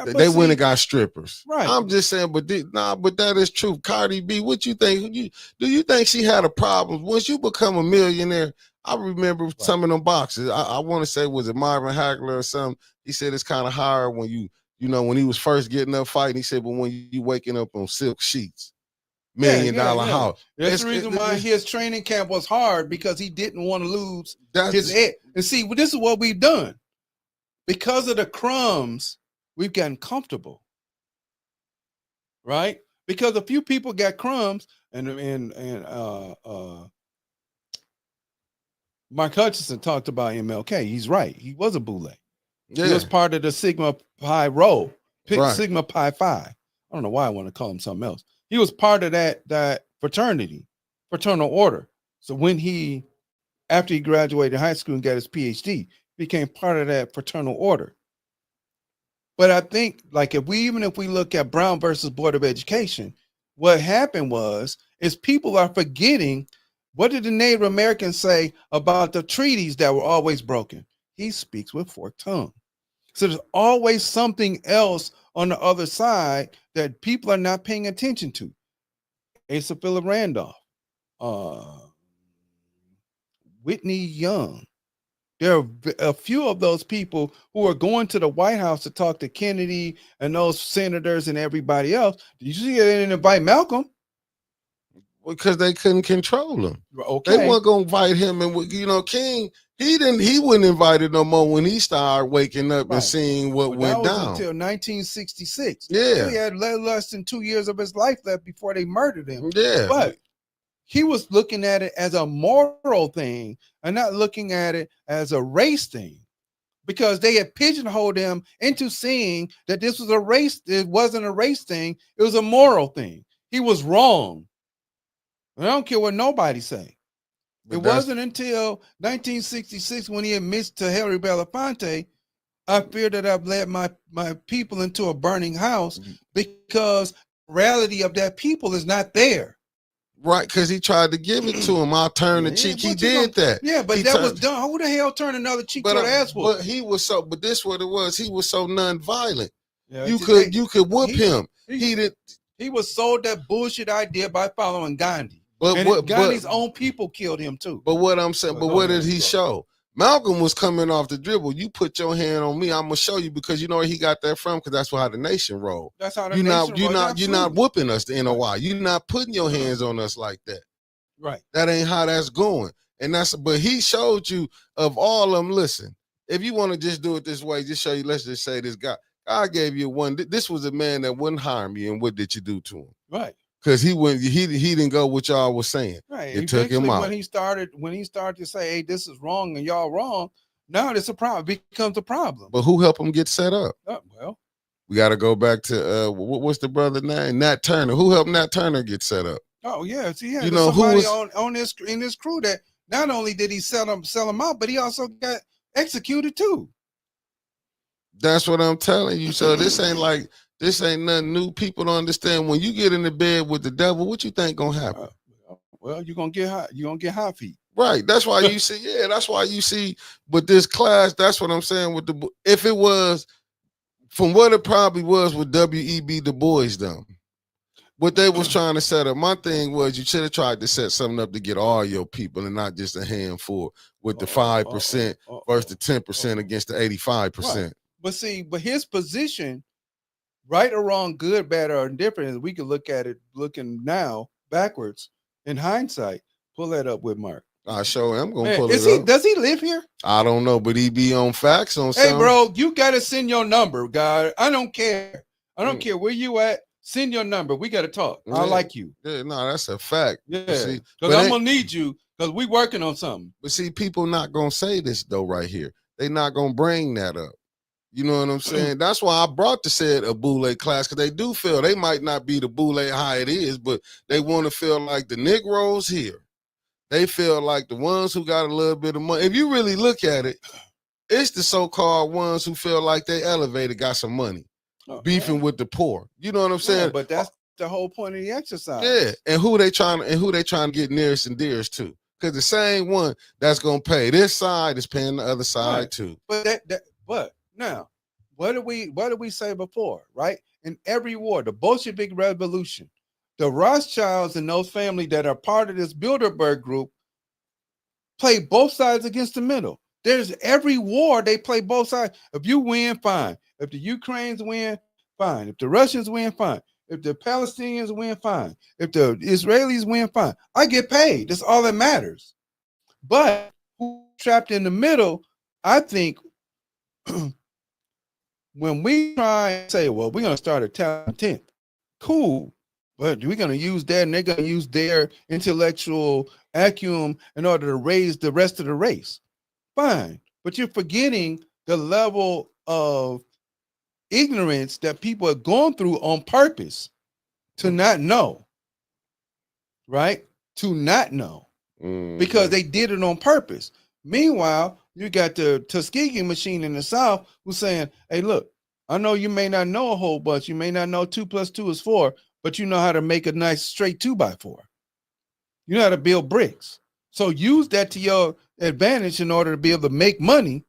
Speaker 1: they went and got strippers.
Speaker 2: Right.
Speaker 1: I'm just saying, but but that is true. Cardi B, what you think? Do you think she had a problem once you become a millionaire? I remember some of them boxes. I want to say, was it Marvin Hagler or something? He said it's kind of hard when you know, when he was first getting up fighting. He said, but when you waking up on silk sheets, $1 million house.
Speaker 2: That's the reason why his training camp was hard, because he didn't want to lose his edge. And see, this is what we've done. Because of the crumbs, we've gotten comfortable, right? Because a few people got crumbs, and Mark Hutchinson talked about MLK. He's right. He was a boule. Yeah. He was part of the Sigma Pi Rho, Sigma Pi Phi. I don't know why I want to call him something else. He was part of that fraternity, fraternal order. So when after he graduated high school and got his PhD, became part of that fraternal order. But I think, like, if we look at Brown versus Board of Education, what happened is people are forgetting, what did the Native Americans say about the treaties that were always broken? He speaks with forked tongue. So there's always something else on the other side that people are not paying attention to. Asa Philip Randolph, Whitney Young. There are a few of those people who are going to the White House to talk to Kennedy and those senators and everybody else. Did you see they didn't invite Malcolm?
Speaker 1: Because they couldn't control him.
Speaker 2: Okay.
Speaker 1: They weren't gonna invite him, and you know, King, he wasn't invited no more when he started waking up and seeing what went down.
Speaker 2: Until 1966.
Speaker 1: Yeah.
Speaker 2: He had less than 2 years of his life left before they murdered him.
Speaker 1: Yeah.
Speaker 2: But he was looking at it as a moral thing and not looking at it as a race thing, because they had pigeonholed him into seeing that this was a race. It wasn't a race thing. It was a moral thing. He was wrong. I don't care what nobody say. It wasn't until 1966 when he admits to Harry Belafonte, I fear that I've led my people into a burning house, because the reality of that people is not there.
Speaker 1: Right, because he tried to give it to him. I'll turn the cheek. He did that.
Speaker 2: Yeah, but that was done. Who the hell turned another cheek to the ass?
Speaker 1: But he was so. But this what it was. He was so nonviolent. Yeah, you could whoop him.
Speaker 2: He was sold that bullshit idea by following Gandhi. But Gandhi's own people killed him too.
Speaker 1: But what I'm saying, but what did he show? Malcolm was coming off the dribble. You put your hand on me, I'm gonna show you, because you know where he got that from, because that's how the nation roll.
Speaker 2: That's how the nation roll.
Speaker 1: You're not whooping us the NOI. You're not putting your hands on us like that.
Speaker 2: Right.
Speaker 1: That ain't how that's going. And but he showed you, of all of them, listen, if you want to just do it this way, just show you, let's just say this guy, God gave you one. This was a man that wouldn't harm you, and what did you do to him?
Speaker 2: Right.
Speaker 1: Because he didn't go what y'all was saying.
Speaker 2: Right.
Speaker 1: It took him out.
Speaker 2: When he started to say, hey, this is wrong and y'all wrong, now it's a problem. It becomes a problem.
Speaker 1: But who helped him get set up?
Speaker 2: Well,
Speaker 1: we got to go back to what's the brother name? Nat Turner. Who helped Nat Turner get set up?
Speaker 2: Oh yeah, see, you know, somebody in this crew that not only did he sell him out, but he also got executed too.
Speaker 1: That's what I'm telling you. So this ain't nothing new. People don't understand. When you get in the bed with the devil, what you think gonna happen?
Speaker 2: Well, you're gonna get hot. You're gonna get hot feet.
Speaker 1: Right. That's why you see. Yeah. That's why you see. But this class, that's what I'm saying. If it was from what it probably was with W.E.B. Du Bois, them, what they was trying to set up. My thing was, you should have tried to set something up to get all your people and not just a handful with the 5% versus the 10% against the 85%.
Speaker 2: Right. But his position right or wrong, good, bad, or indifferent, we could look at it looking now backwards in hindsight. Pull that up with Mark.
Speaker 1: I sure am gonna
Speaker 2: Man,
Speaker 1: pull
Speaker 2: is
Speaker 1: it
Speaker 2: he?
Speaker 1: up.
Speaker 2: Does he live here?
Speaker 1: I don't know, but he be on facts on
Speaker 2: Hey,
Speaker 1: some.
Speaker 2: bro, you gotta send your number, guy. I don't care. I don't
Speaker 1: Mm.
Speaker 2: care where you at. Send your number. We gotta talk. I
Speaker 1: Yeah.
Speaker 2: like you.
Speaker 1: Yeah, no, that's a fact.
Speaker 2: Yeah,
Speaker 1: See,
Speaker 2: because I'm gonna need you because we working on something.
Speaker 1: but see, people not gonna say this though right here. They not gonna bring that up. You know what I'm saying? That's why I brought the said a boule class, because they do feel they might not be the boule how it is, but they want to feel like the Negroes here. They feel like the ones who got a little bit of money. If you really look at it, it's the so-called ones who feel like they elevated, got some money, beefing with the poor. You know what I'm saying?
Speaker 2: But that's the whole point of the exercise.
Speaker 1: Yeah, and who they trying to get nearest and dearest to? Because the same one that's gonna pay this side is paying the other side too.
Speaker 2: But but now, what did we say before? Right? In every war, the Bolshevik Revolution, the Rothschilds and those families that are part of this Bilderberg group play both sides against the middle. There's every war they play both sides. If you win, fine. If the Ukrainians win, fine. If the Russians win, fine. If the Palestinians win, fine. If the Israelis win, fine. I get paid. That's all that matters. But who's trapped in the middle, I think when we try and say, well, we're going to start a town 10th, cool. But we're going to use that, and they're going to use their intellectual acumen in order to raise the rest of the race. Fine. But you're forgetting the level of ignorance that people have gone through on purpose to not know. Right? To not know. Because they did it on purpose. Meanwhile, you got the Tuskegee machine in the South who's saying, hey, look, I know you may not know a whole bunch. You may not know 2 + 2 is 4, but you know how to make a nice straight 2x4. You know how to build bricks. So use that to your advantage in order to be able to make money.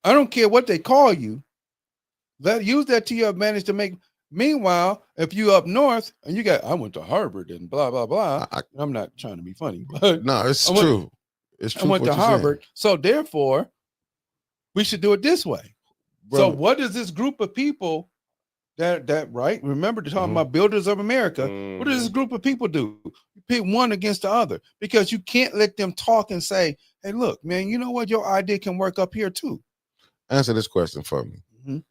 Speaker 2: I don't care what they call you. Use that to your advantage to make. Meanwhile, if you up north and you got, I went to Harvard and blah, blah, blah. I'm not trying to be funny, but
Speaker 1: no, it's true. It's true.
Speaker 2: I went to Harvard. So therefore, we should do it this way. Bro. So what does this group of people that right? Remember to talking about builders of America. What does this group of people do? You pit one against the other because you can't let them talk and say, hey, look, man, you know what? Your idea can work up here too.
Speaker 1: Answer this question for me.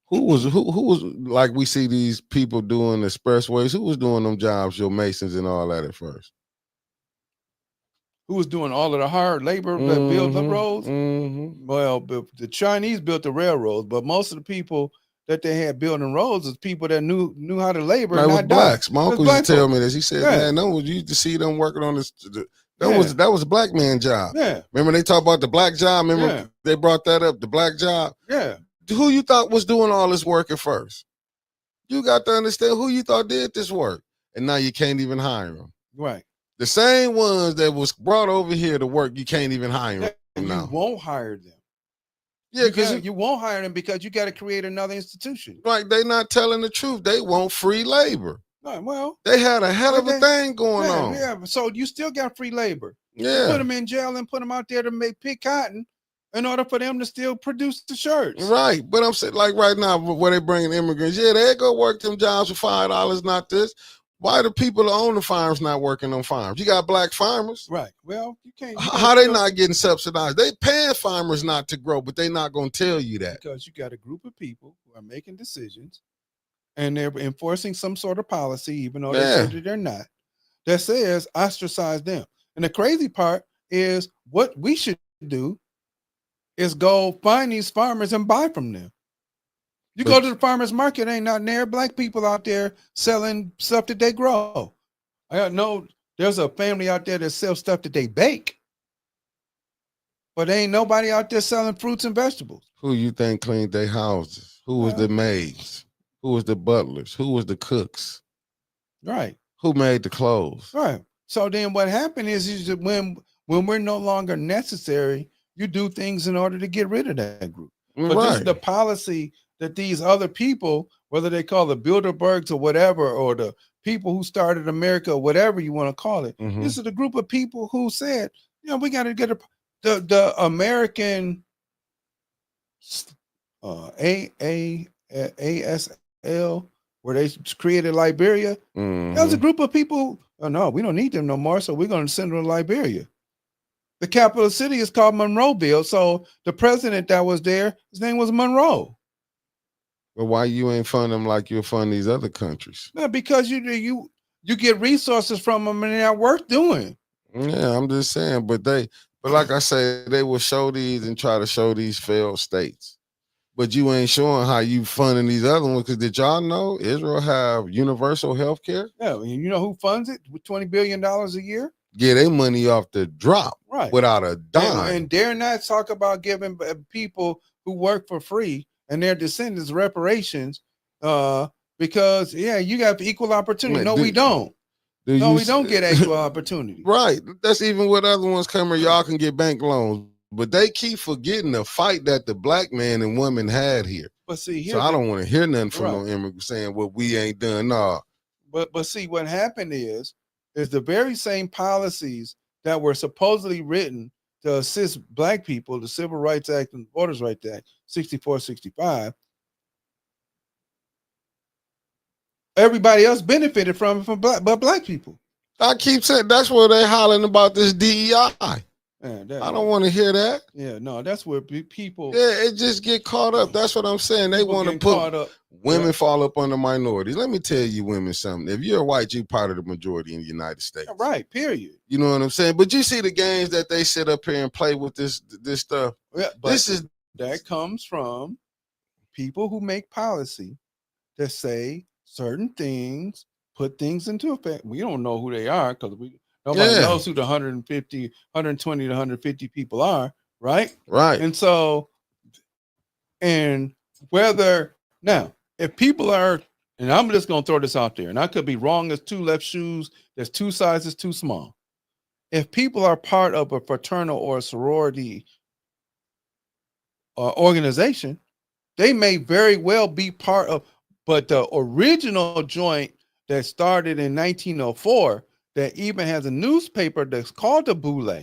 Speaker 1: Who was like we see these people doing expressways? Who was doing them jobs, your masons and all that at first?
Speaker 2: Who was doing all of the hard labor that built the roads? Well, the Chinese built the railroads, but most of the people that they had building roads is people that knew how to labor.
Speaker 1: Like
Speaker 2: and
Speaker 1: with blacks. My uncle used to tell me this. He said, man, you used to see them working on this. That was a black man job.
Speaker 2: Yeah.
Speaker 1: Remember they talk about the black job? Remember they brought that up, the black job?
Speaker 2: Yeah.
Speaker 1: Who you thought was doing all this work at first? You got to understand who you thought did this work. And now you can't even hire them.
Speaker 2: Right.
Speaker 1: The same ones that was brought over here to work, you can't even hire them now.
Speaker 2: You won't hire them.
Speaker 1: Yeah, because
Speaker 2: you won't hire them because you got to create another institution.
Speaker 1: Right. They not telling the truth. They want free labor.
Speaker 2: Right, well,
Speaker 1: they had a hell of a thing going on.
Speaker 2: Yeah, so you still got free labor.
Speaker 1: Yeah.
Speaker 2: You put them in jail and put them out there to pick cotton in order for them to still produce the shirts.
Speaker 1: Right. But I'm saying, like right now, where they bringing immigrants, they go work them jobs for $5, not this. Why the people that own the farms not working on farms? You got black farmers.
Speaker 2: Right. Well, you can't.
Speaker 1: How they not getting subsidized? They paying farmers not to grow, but they not going to tell you that.
Speaker 2: Because you got a group of people who are making decisions and they're enforcing some sort of policy, even though they say that they're not, that says ostracize them. And the crazy part is what we should do is go find these farmers and buy from them. You go to the farmer's market, ain't not there black people out there selling stuff that they grow. I know there's a family out there that sells stuff that they bake, but ain't nobody out there selling fruits and vegetables.
Speaker 1: Who you think cleaned their houses? Who was the maids? Who was the butlers? Who was the cooks?
Speaker 2: Right.
Speaker 1: Who made the clothes?
Speaker 2: Right. So then what happened is that when we're no longer necessary, you do things in order to get rid of that group. But this is the policy that these other people, whether they call the Bilderbergs or whatever, or the people who started America, or whatever you want to call it, this is the group of people who said, we got to get the American ASL, where they created Liberia. That was a group of people. Oh no, we don't need them no more. So we're going to send them to Liberia. The capital city is called Monroeville. So the president that was there, his name was Monroe.
Speaker 1: But why you ain't fund them like you fund these other countries?
Speaker 2: No, because you get resources from them and they're not worth doing.
Speaker 1: Yeah, I'm just saying. But like I say, they will show these and try to show these failed states. But you ain't showing how you funding these other ones. Because did y'all know Israel have universal health care?
Speaker 2: Yeah, and you know who funds it with $20 billion a year?
Speaker 1: Get their money off the drop,
Speaker 2: right?
Speaker 1: Without a dime.
Speaker 2: And dare not talk about giving people who work for free and their descendants reparations, because you got equal opportunity. No, we don't. No, we don't get equal opportunity.
Speaker 1: Right. That's even what other ones come here. Y'all can get bank loans. But they keep forgetting the fight that the black man and woman had here.
Speaker 2: But see,
Speaker 1: so I don't want to hear nothing from no immigrant saying what we ain't done. Nah.
Speaker 2: But see, what happened is the very same policies that were supposedly written to assist black people, the Civil Rights Act and the Voters' Rights Act, 64, 65, everybody else benefited from it but black people.
Speaker 1: I keep saying that's where they hollering about this DEI. I don't want to hear that.
Speaker 2: Yeah, no, that's where people.
Speaker 1: Yeah, it just get caught up. That's what I'm saying. They want to put women fall up on the minorities. Let me tell you women something. If you're white, you're part of the majority in the United States.
Speaker 2: Right, period.
Speaker 1: You know what I'm saying? But you see the games that they sit up here and play with this stuff.
Speaker 2: Yeah, but that comes from people who make policy that say certain things, put things into effect. We don't know who they are because nobody knows who the 120 to 150 people are, right?
Speaker 1: Right.
Speaker 2: And so, and whether now, if people are, and I'm just going to throw this out there, and I could be wrong as two left shoes, there's two sizes too small. If people are part of a fraternal or a sorority organization, they may very well be part of, but the original joint that started in 1904 that even has a newspaper that's called the Boule.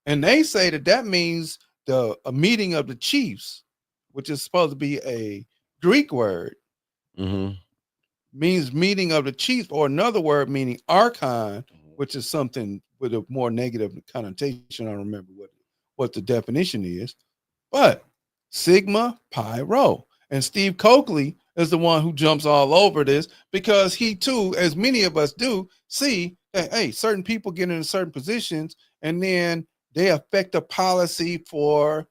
Speaker 2: And they say that means a meeting of the chiefs, which is supposed to be a Greek word, means meeting of the chiefs, or another word meaning archon, which is something with a more negative connotation. I don't remember what the definition is, but Sigma Pi Rho. And Steve Coakley is the one who jumps all over this because he too, as many of us do, see that, hey, certain people get into certain positions and then they affect the policy for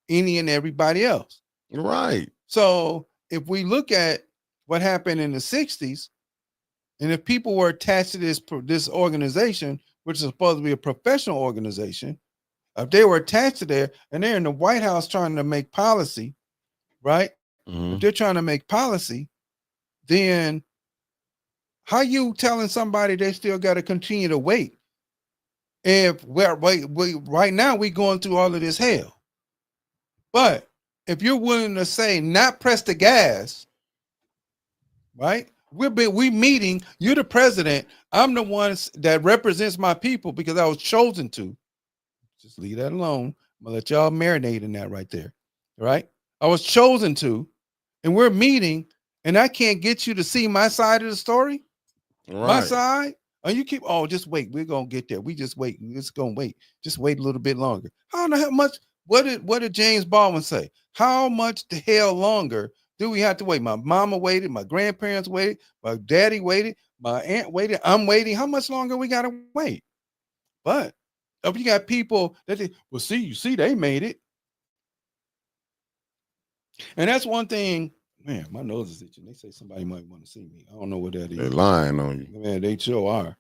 Speaker 2: any and everybody else.
Speaker 1: Right.
Speaker 2: So if we look at what happened in the 60s, and if people were attached to this organization, which is supposed to be a professional organization, if they were attached to there and they're in the White House trying to make policy, right? If they're trying to make policy, then how you telling somebody they still got to continue to wait? If right now we're going through all of this hell. But if you're willing to say not press the gas, right? We meeting, you're the president. I'm the one that represents my people because I was chosen to. Just leave that alone. I'm gonna let y'all marinate in that right there. Right? I was chosen to, and we're meeting, and I can't get you to see my side of the story. Right. My side. And you keep, just wait. We're gonna get there. We just wait. We're just gonna wait. Just wait a little bit longer. How much? What did James Baldwin say? How much the hell longer do we have to wait? My mama waited, my grandparents waited, my daddy waited, my aunt waited, I'm waiting. How much longer we gotta wait? But if you got people that you see, they made it. And that's one thing, man, my nose is itching. They say somebody might want to see me. I don't know what that is.
Speaker 1: They're lying on you.
Speaker 2: Man, they sure are.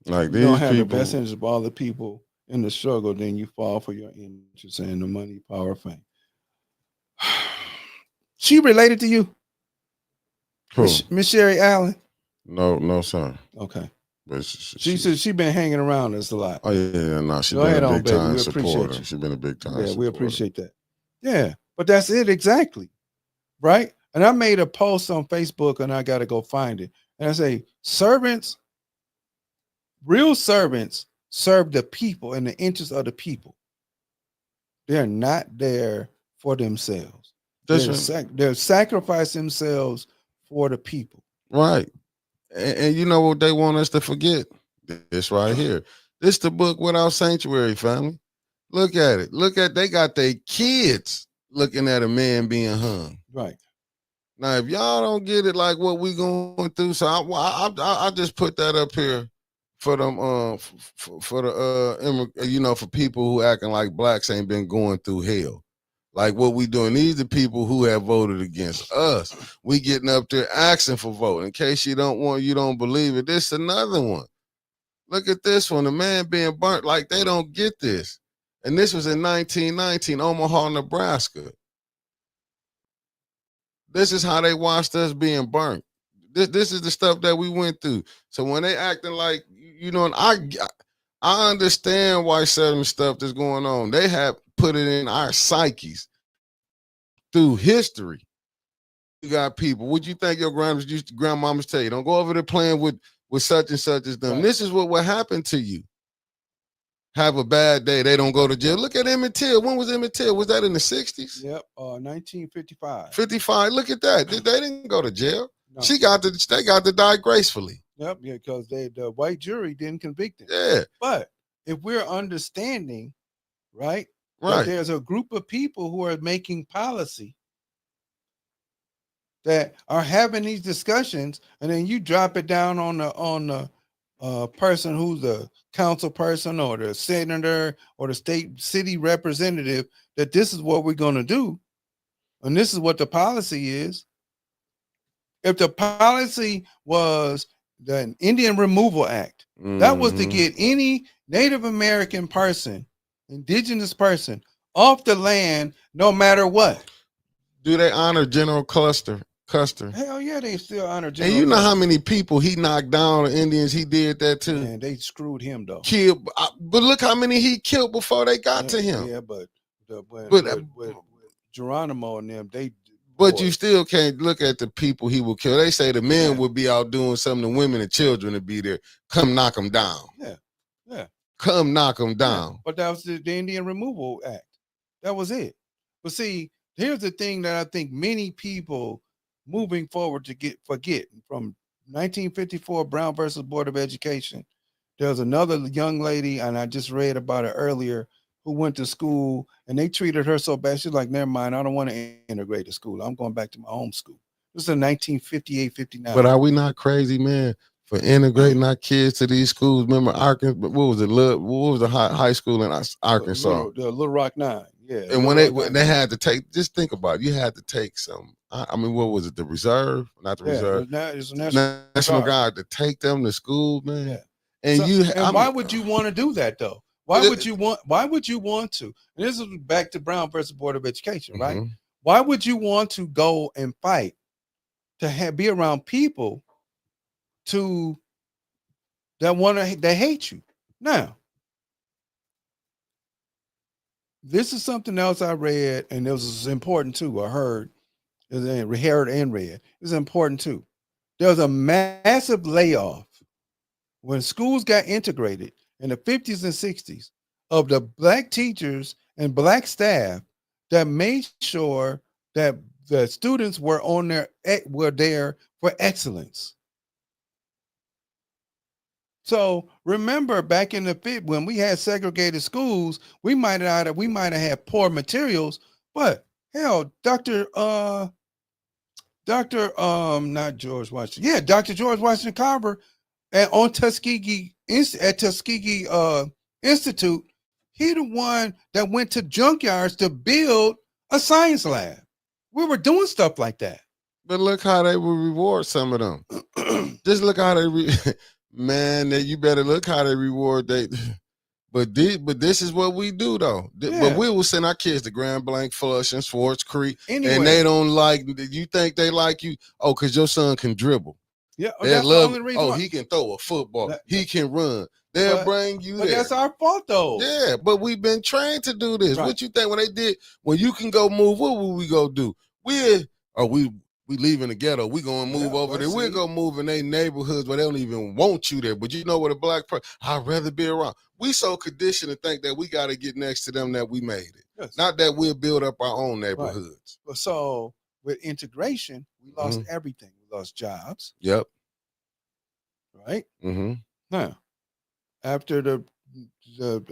Speaker 1: Like
Speaker 2: you don't have the best interest of all the people in the struggle, then you fall for your interest and the money, power, fame. She related to you? Miss Sherry Allen?
Speaker 1: No, sir.
Speaker 2: Okay.
Speaker 1: But
Speaker 2: she said she been hanging around us a lot.
Speaker 1: Oh yeah, no, she's been a big time supporter. She's been a big time.
Speaker 2: Yeah, we appreciate that. Yeah, but that's it exactly, right? And I made a post on Facebook, and I got to go find it. And I say, real servants serve the people in the interest of the people. they're not there for themselves.
Speaker 1: That's
Speaker 2: They're sacrificing themselves for the people.
Speaker 1: right. And you know what they want us to forget? This right here. This the book Without Sanctuary, family. Look at it. Look at they got their kids looking at a man being hung.
Speaker 2: Right.
Speaker 1: Now, if y'all don't get it like what we going through, so I just put that up here for them for the you know, for people who acting like blacks ain't been going through hell. Like what we doing. These are people who have voted against us. We getting up there asking for vote. In case you don't believe it. This another one. Look at this one. The man being burnt. Like they don't get this. And this was in 1919, Omaha, Nebraska. This is how they watched us being burnt. This is the stuff that we went through. So when they acting like, you know, and I understand why certain stuff that's going on. They have put it in our psyches through history. You got people. What you think your grandmamas tell you? Don't go over there playing with such and such as them. Right. This is what will happen to you. Have a bad day. They don't go to jail. Look at Emmett Till. When was Emmett Till? Was that in the 60s?
Speaker 2: Yep, 1955.
Speaker 1: 55. Look at that. They didn't go to jail. No. They got to die gracefully.
Speaker 2: Yep, yeah, because the white jury didn't convict him.
Speaker 1: Yeah.
Speaker 2: But if we're understanding, right, that there's a group of people who are making policy that are having these discussions, and then you drop it down on the person who's the council person or the senator or the city representative, that this is what we're going to do, and this is what the policy is. If the policy was the Indian Removal Act, that was to get any Native American person, indigenous person, off the land, no matter what.
Speaker 1: Do they honor General Custer?
Speaker 2: Hell yeah, they still honor General.
Speaker 1: And you know how many people he knocked down, the Indians he did that to?
Speaker 2: Man, they screwed him though.
Speaker 1: Killed, but look how many he killed before they got to him.
Speaker 2: Yeah, but Geronimo and them, they.
Speaker 1: But you still can't look at the people he would kill. They say the men would be out doing something, the women and children would be there. Come knock them down.
Speaker 2: Yeah.
Speaker 1: Come knock them down.
Speaker 2: Yeah. But that was the Indian Removal Act. That was it. But see, here's the thing that I think many people moving forward forget. From 1954 Brown versus Board of Education, there was another young lady, and I just read about it earlier, who went to school and they treated her so bad. She's like, never mind, I don't want to integrate to school. I'm going back to my home school. This is in 1958, 59.
Speaker 1: But are we not crazy, man, for integrating our kids to these schools? Remember Arkansas, what was it? What was the high school in Arkansas?
Speaker 2: The Little Rock 9. Yeah.
Speaker 1: And when they had to take, just think about it, you had to take some, I mean, what was it? The reserve? Not the reserve.
Speaker 2: It's National
Speaker 1: Guard to take them to school, man.
Speaker 2: Yeah.
Speaker 1: And
Speaker 2: why would you want to do that though? Why would you want to? And this is back to Brown versus Board of Education, right? Why would you want to go and fight to be around people that hate you? Now, this is something else I read, and this is important too. I heard and read. It's important too. There was a massive layoff when schools got integrated in the 50s and 60s of the black teachers and black staff that made sure that the students were there for excellence. So remember, back in the 50s, when we had segregated schools, we might have had poor materials, but hell, Dr. Not George Washington. Yeah, Dr. George Washington Carver on Tuskegee Institute, he the one that went to junkyards to build a science lab. We were doing stuff like that.
Speaker 1: But look how they would reward some of them. Just look how they man, you better look how they reward But this is what we do though. Yeah. But we will send our kids to Grand Blanc, Flushing, Swartz Creek, anyway. And they don't like. You think they like you? Oh, because your son can dribble.
Speaker 2: Yeah, that's the only reason.
Speaker 1: He can throw a football. He can run. They'll bring you there.
Speaker 2: But that's our fault though.
Speaker 1: Yeah, but we've been trained to do this. Right. What you think when you can go move? What will we go do? We we leaving the ghetto. We gonna move over there. We're gonna move in their neighborhoods where they don't even want you there. But you know what, a black person, I'd rather be around. We so conditioned to think that we gotta get next to them that we made it. Yes. Not that we'll build up our own neighborhoods.
Speaker 2: Right. So with integration, we lost everything. We lost jobs.
Speaker 1: Yep.
Speaker 2: Right? Now, after the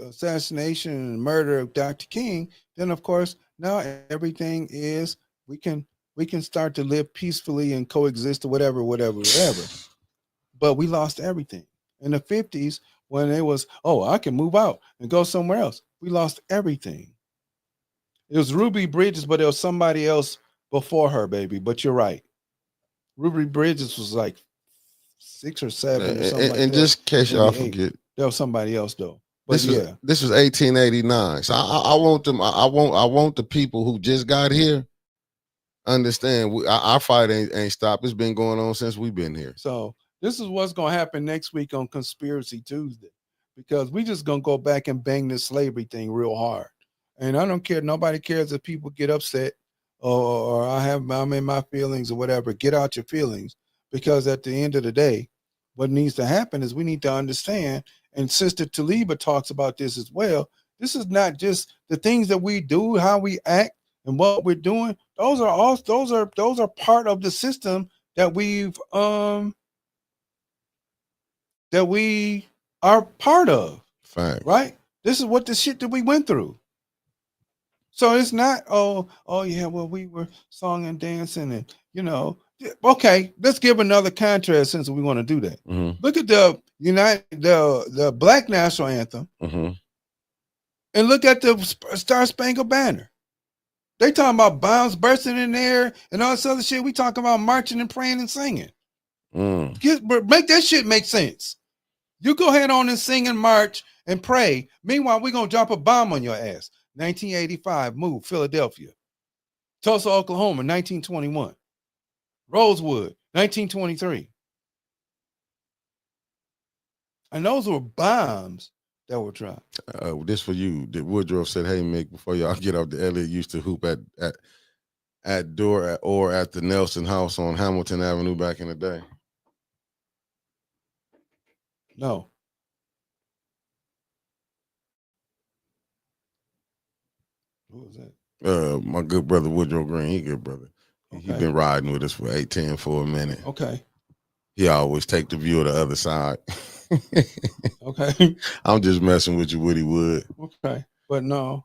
Speaker 2: assassination and murder of Dr. King, then of course now everything is we can start to live peacefully and coexist or whatever. But we lost everything. In the 50s, when it was, I can move out and go somewhere else, we lost everything. It was Ruby Bridges, but there was somebody else before her, baby. But you're right. Ruby Bridges was like 6 or 7 or something like that.
Speaker 1: Just in case y'all forget,
Speaker 2: there was somebody else though. But
Speaker 1: this was 1889. So I want them. I want the people who just got here understand our fight ain't stopped. It's been going on since we've been here.
Speaker 2: So this is what's gonna happen next week on Conspiracy Tuesday, because we just gonna go back and bang this slavery thing real hard. And I don't care. Nobody cares if people get upset or I'm in my feelings or whatever. Get out your feelings, because at the end of the day, what needs to happen is we need to understand. And Sister Taliba talks about this as well. This is not just the things that we do, how we act, and what we're doing. Those are part of the system that we are part of.
Speaker 1: Fact.
Speaker 2: Right? This is what the shit that we went through. So it's not, yeah, well, we were song and dancing and, okay, let's give another contrast since we want to do that. Look at the Black National Anthem and look at the Star Spangled Banner. They talking about bombs bursting in there and all this other shit. We talking about marching and praying and singing. Make that shit make sense. You go ahead on and sing and march and pray. Meanwhile, we're going to drop a bomb on your ass. 1985, move, Philadelphia. Tulsa, Oklahoma, 1921. Rosewood, 1923. And those were bombs that were dropped.
Speaker 1: This for you. Woodrow said, hey, Mick, before y'all get off, the Elliott used to hoop at the Nelson House on Hamilton Avenue back in the day.
Speaker 2: No. What was that?
Speaker 1: My good brother Woodrow Green. He good brother. Okay. He been riding with us for 8-10 for a minute.
Speaker 2: Okay.
Speaker 1: He always take the view of the other side.
Speaker 2: Okay.
Speaker 1: I'm just messing with you, Woody Wood.
Speaker 2: Okay. But no.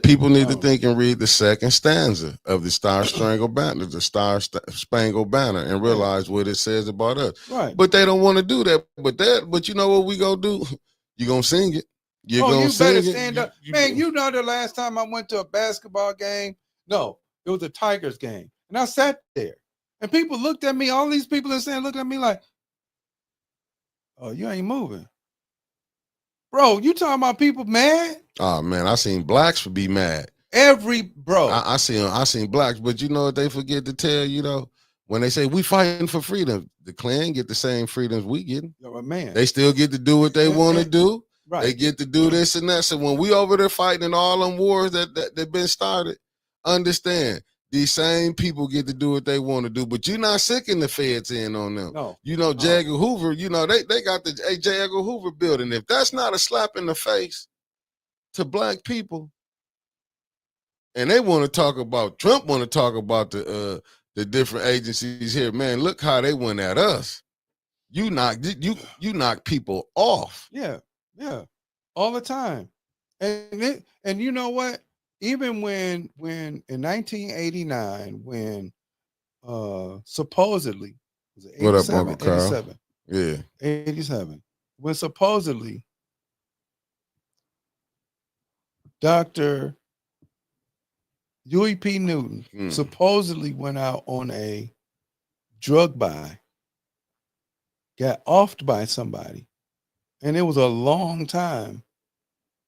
Speaker 1: People need to think and read the second stanza of the Star Spangled Banner, Spangled Banner, and realize what it says about us.
Speaker 2: Right.
Speaker 1: But they don't want to do that. But you know what we gonna do? You gonna sing it. You better
Speaker 2: stand up. Man, the last time I went to a basketball game, no, it was a Tigers game. And I sat there. And people looked at me, all these people in stand looking at me like, oh, you ain't moving. Bro, you talking about people mad?
Speaker 1: Oh man, I seen blacks be mad.
Speaker 2: I
Speaker 1: seen blacks, but you know what they forget to tell, when they say we fighting for freedom, the Klan get the same freedoms we getting.
Speaker 2: Man.
Speaker 1: They still get to do what they want to do.
Speaker 2: Right.
Speaker 1: They get to do this and that. So when we over there fighting in all them wars that been started, understand these same people get to do what they want to do. But you're not sicking the feds in on them.
Speaker 2: No.
Speaker 1: J. Edgar Hoover, they got the J. Edgar Hoover building. If that's not a slap in the face to black people, and they want to talk about Trump, want to talk about the different agencies here, man, look how they went at us. You knock people off.
Speaker 2: Yeah, all the time. And you know what? Even when in 1989, when supposedly, was it 87?
Speaker 1: What up, Uncle Carl?
Speaker 2: 87.
Speaker 1: Yeah.
Speaker 2: 87. When supposedly Dr. Huey P. Newton supposedly went out on a drug buy, got offed by somebody. And it was a long time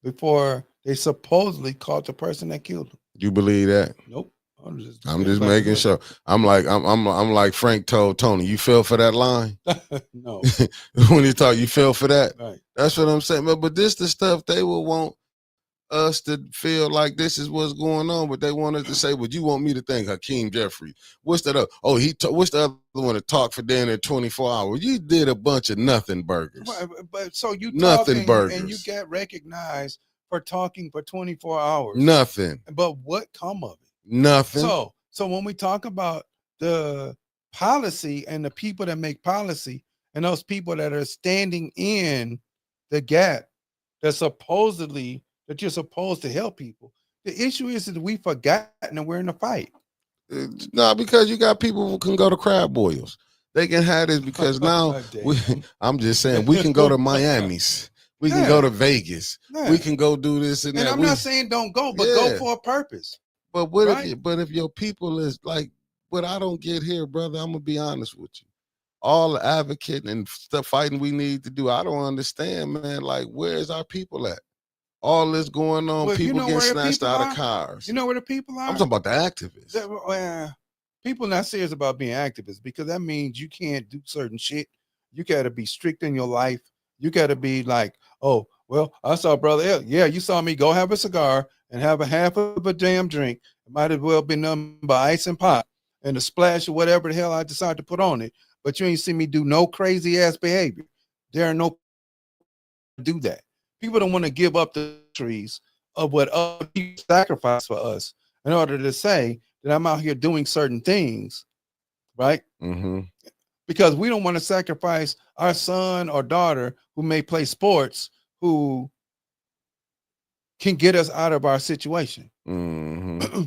Speaker 2: before they supposedly caught the person that killed him.
Speaker 1: You believe that?
Speaker 2: Nope.
Speaker 1: I'm just making sure. I'm like Frank told Tony, you fell for that line?
Speaker 2: No.
Speaker 1: When you talk, you fell for that?
Speaker 2: Right.
Speaker 1: That's what I'm saying. But this the stuff they will want us to feel like this is what's going on, but they want us to say, "Would you want me to think Hakeem Jeffries? What's that? Oh, what's the other one to talk for dinner 24 hours? You did a bunch of nothing burgers,
Speaker 2: but so you
Speaker 1: nothing
Speaker 2: talking
Speaker 1: burgers,
Speaker 2: and you get recognized for talking for 24 hours.
Speaker 1: Nothing.
Speaker 2: But what come of it?
Speaker 1: Nothing.
Speaker 2: So when we talk about the policy and the people that make policy and those people that are standing in the gap that supposedly that you're supposed to help people, the issue is that we forgotten and we're in a fight.
Speaker 1: No, because you got people who can go to crab boils. They can have this because now I'm just saying we can go to Miami's. We can go to Vegas. We can go do this and that.
Speaker 2: I'm not saying don't go, but go for a purpose.
Speaker 1: But what if your people is like what I don't get here, brother, I'm gonna be honest with you. All the advocating and stuff fighting we need to do, I don't understand, man. Like, where's our people at? All this going on, people getting snatched out of cars.
Speaker 2: You know where the people are?
Speaker 1: I'm talking about the activists.
Speaker 2: People not serious about being activists because that means you can't do certain shit. You got to be strict in your life. You got to be like, oh, well, I saw Brother Elliott. Yeah, you saw me go have a cigar and have a half of a damn drink. It might as well be nothing but ice and pop and a splash of whatever the hell I decide to put on it. But you ain't see me do no crazy ass behavior. There are no do that. People don't want to give up the trees of what other people sacrifice for us in order to say that I'm out here doing certain things, right?
Speaker 1: Mm-hmm.
Speaker 2: Because we don't want to sacrifice our son or daughter who may play sports, who can get us out of our situation.
Speaker 1: Mm-hmm.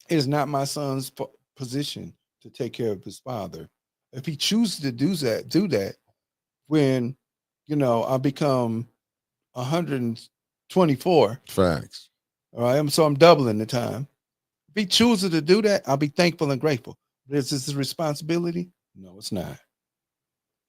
Speaker 2: It is not my son's position to take care of his father. If he chooses to do that when, I become 124.
Speaker 1: Facts.
Speaker 2: All right. So I'm doubling the time. If he chooses to do that, I'll be thankful and grateful. But is this his responsibility? No, it's not.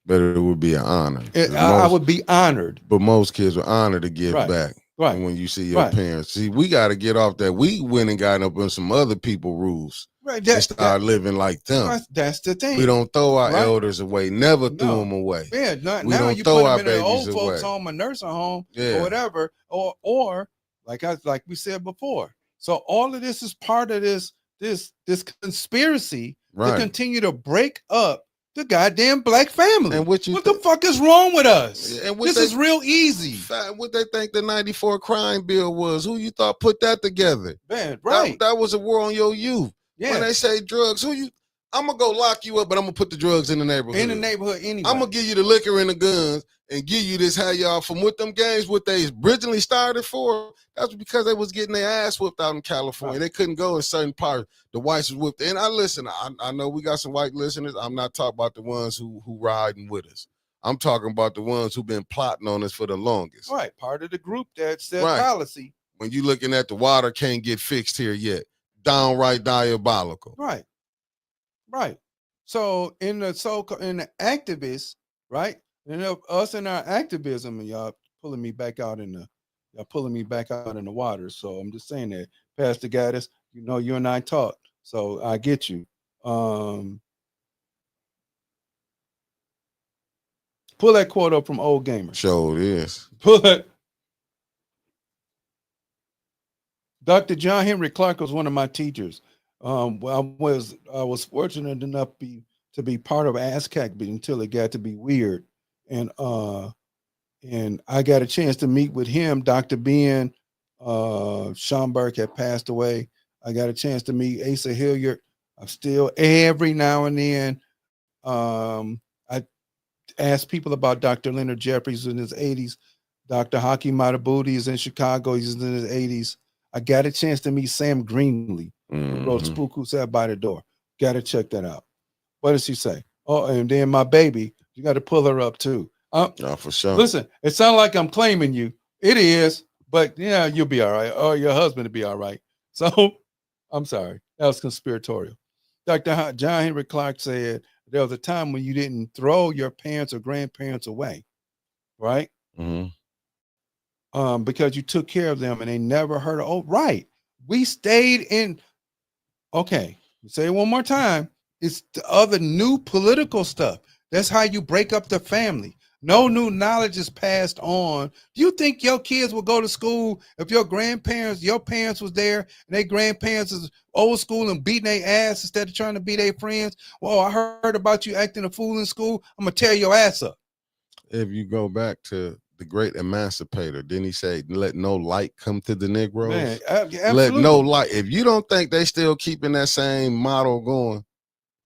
Speaker 1: But it would be an honor.
Speaker 2: I would be honored.
Speaker 1: But most kids are honored to give back.
Speaker 2: Right.
Speaker 1: And when you see your parents, see, we got to get off that. We went and got up on some other people rules.
Speaker 2: Right.
Speaker 1: And start living like them.
Speaker 2: That's the thing.
Speaker 1: We don't throw our elders away. Never threw them away.
Speaker 2: Yeah.
Speaker 1: We now don't throw our babies away.
Speaker 2: Old folks home, a nursing home, or whatever, or like we said before. So all of this is part of this conspiracy to continue to break up the goddamn black family. And what the fuck is wrong with us? And this is real easy.
Speaker 1: What they think the 94 crime bill was? Who you thought put that together?
Speaker 2: Man, right.
Speaker 1: That was a war on your youth. Yeah. When they say drugs, I'm gonna go lock you up, but I'm gonna put the drugs in the neighborhood.
Speaker 2: In the neighborhood anyway.
Speaker 1: I'm gonna give you the liquor and the guns and give you this, how y'all from what them games, what they originally started for. That's because they was getting their ass whipped out in California. They couldn't go in certain parts. The whites was whipped. And I know we got some white listeners. I'm not talking about the ones who riding with us. I'm talking about the ones who've been plotting on us for the longest.
Speaker 2: Right. Part of the group that set policy.
Speaker 1: When you looking at the water can't get fixed here yet. Downright diabolical.
Speaker 2: Right. So in the activists, right? And us and our activism, and y'all pulling me back out in the water. So I'm just saying that, Pastor Gaddis, you and I talked, so I get you. Pull that quote up from Old Gamer.
Speaker 1: Sure is.
Speaker 2: Pull it. Dr. John Henry Clark was one of my teachers. I was fortunate enough to be part of ASCAC until it got to be weird, and I got a chance to meet with him. Dr. Ben Schomburg had passed away. I got a chance to meet Asa Hilliard. I'm still every now and then. I ask people about Dr. Leonard Jeffries in his 80s. Dr. Haki Matabuti is in Chicago. He's in his 80s. I got a chance to meet Sam Greenlee, who wrote Spook Who Sat by the Door. Got to check that out. What does she say? Oh, and then my baby, you got to pull her up too.
Speaker 1: For sure.
Speaker 2: Listen, it sounds like I'm claiming you. It is, but yeah, you'll be all right. Or your husband will be all right. So I'm sorry. That was conspiratorial. Dr. John Henry Clark said there was a time when you didn't throw your parents or grandparents away, right?
Speaker 1: Mm-hmm.
Speaker 2: Because you took care of them and they never heard of, right. We stayed in, okay, say it one more time. It's the other new political stuff. That's how you break up the family. No new knowledge is passed on. Do you think your kids will go to school if your parents was there and their grandparents is old school and beating their ass instead of trying to be their friends? Well, I heard about you acting a fool in school. I'm gonna tear your ass up.
Speaker 1: If you go back to the great emancipator, didn't he say, let no light come to the
Speaker 2: Man,
Speaker 1: Negroes? Let no
Speaker 2: absolutely.
Speaker 1: light. If you don't think they still keeping that same model going,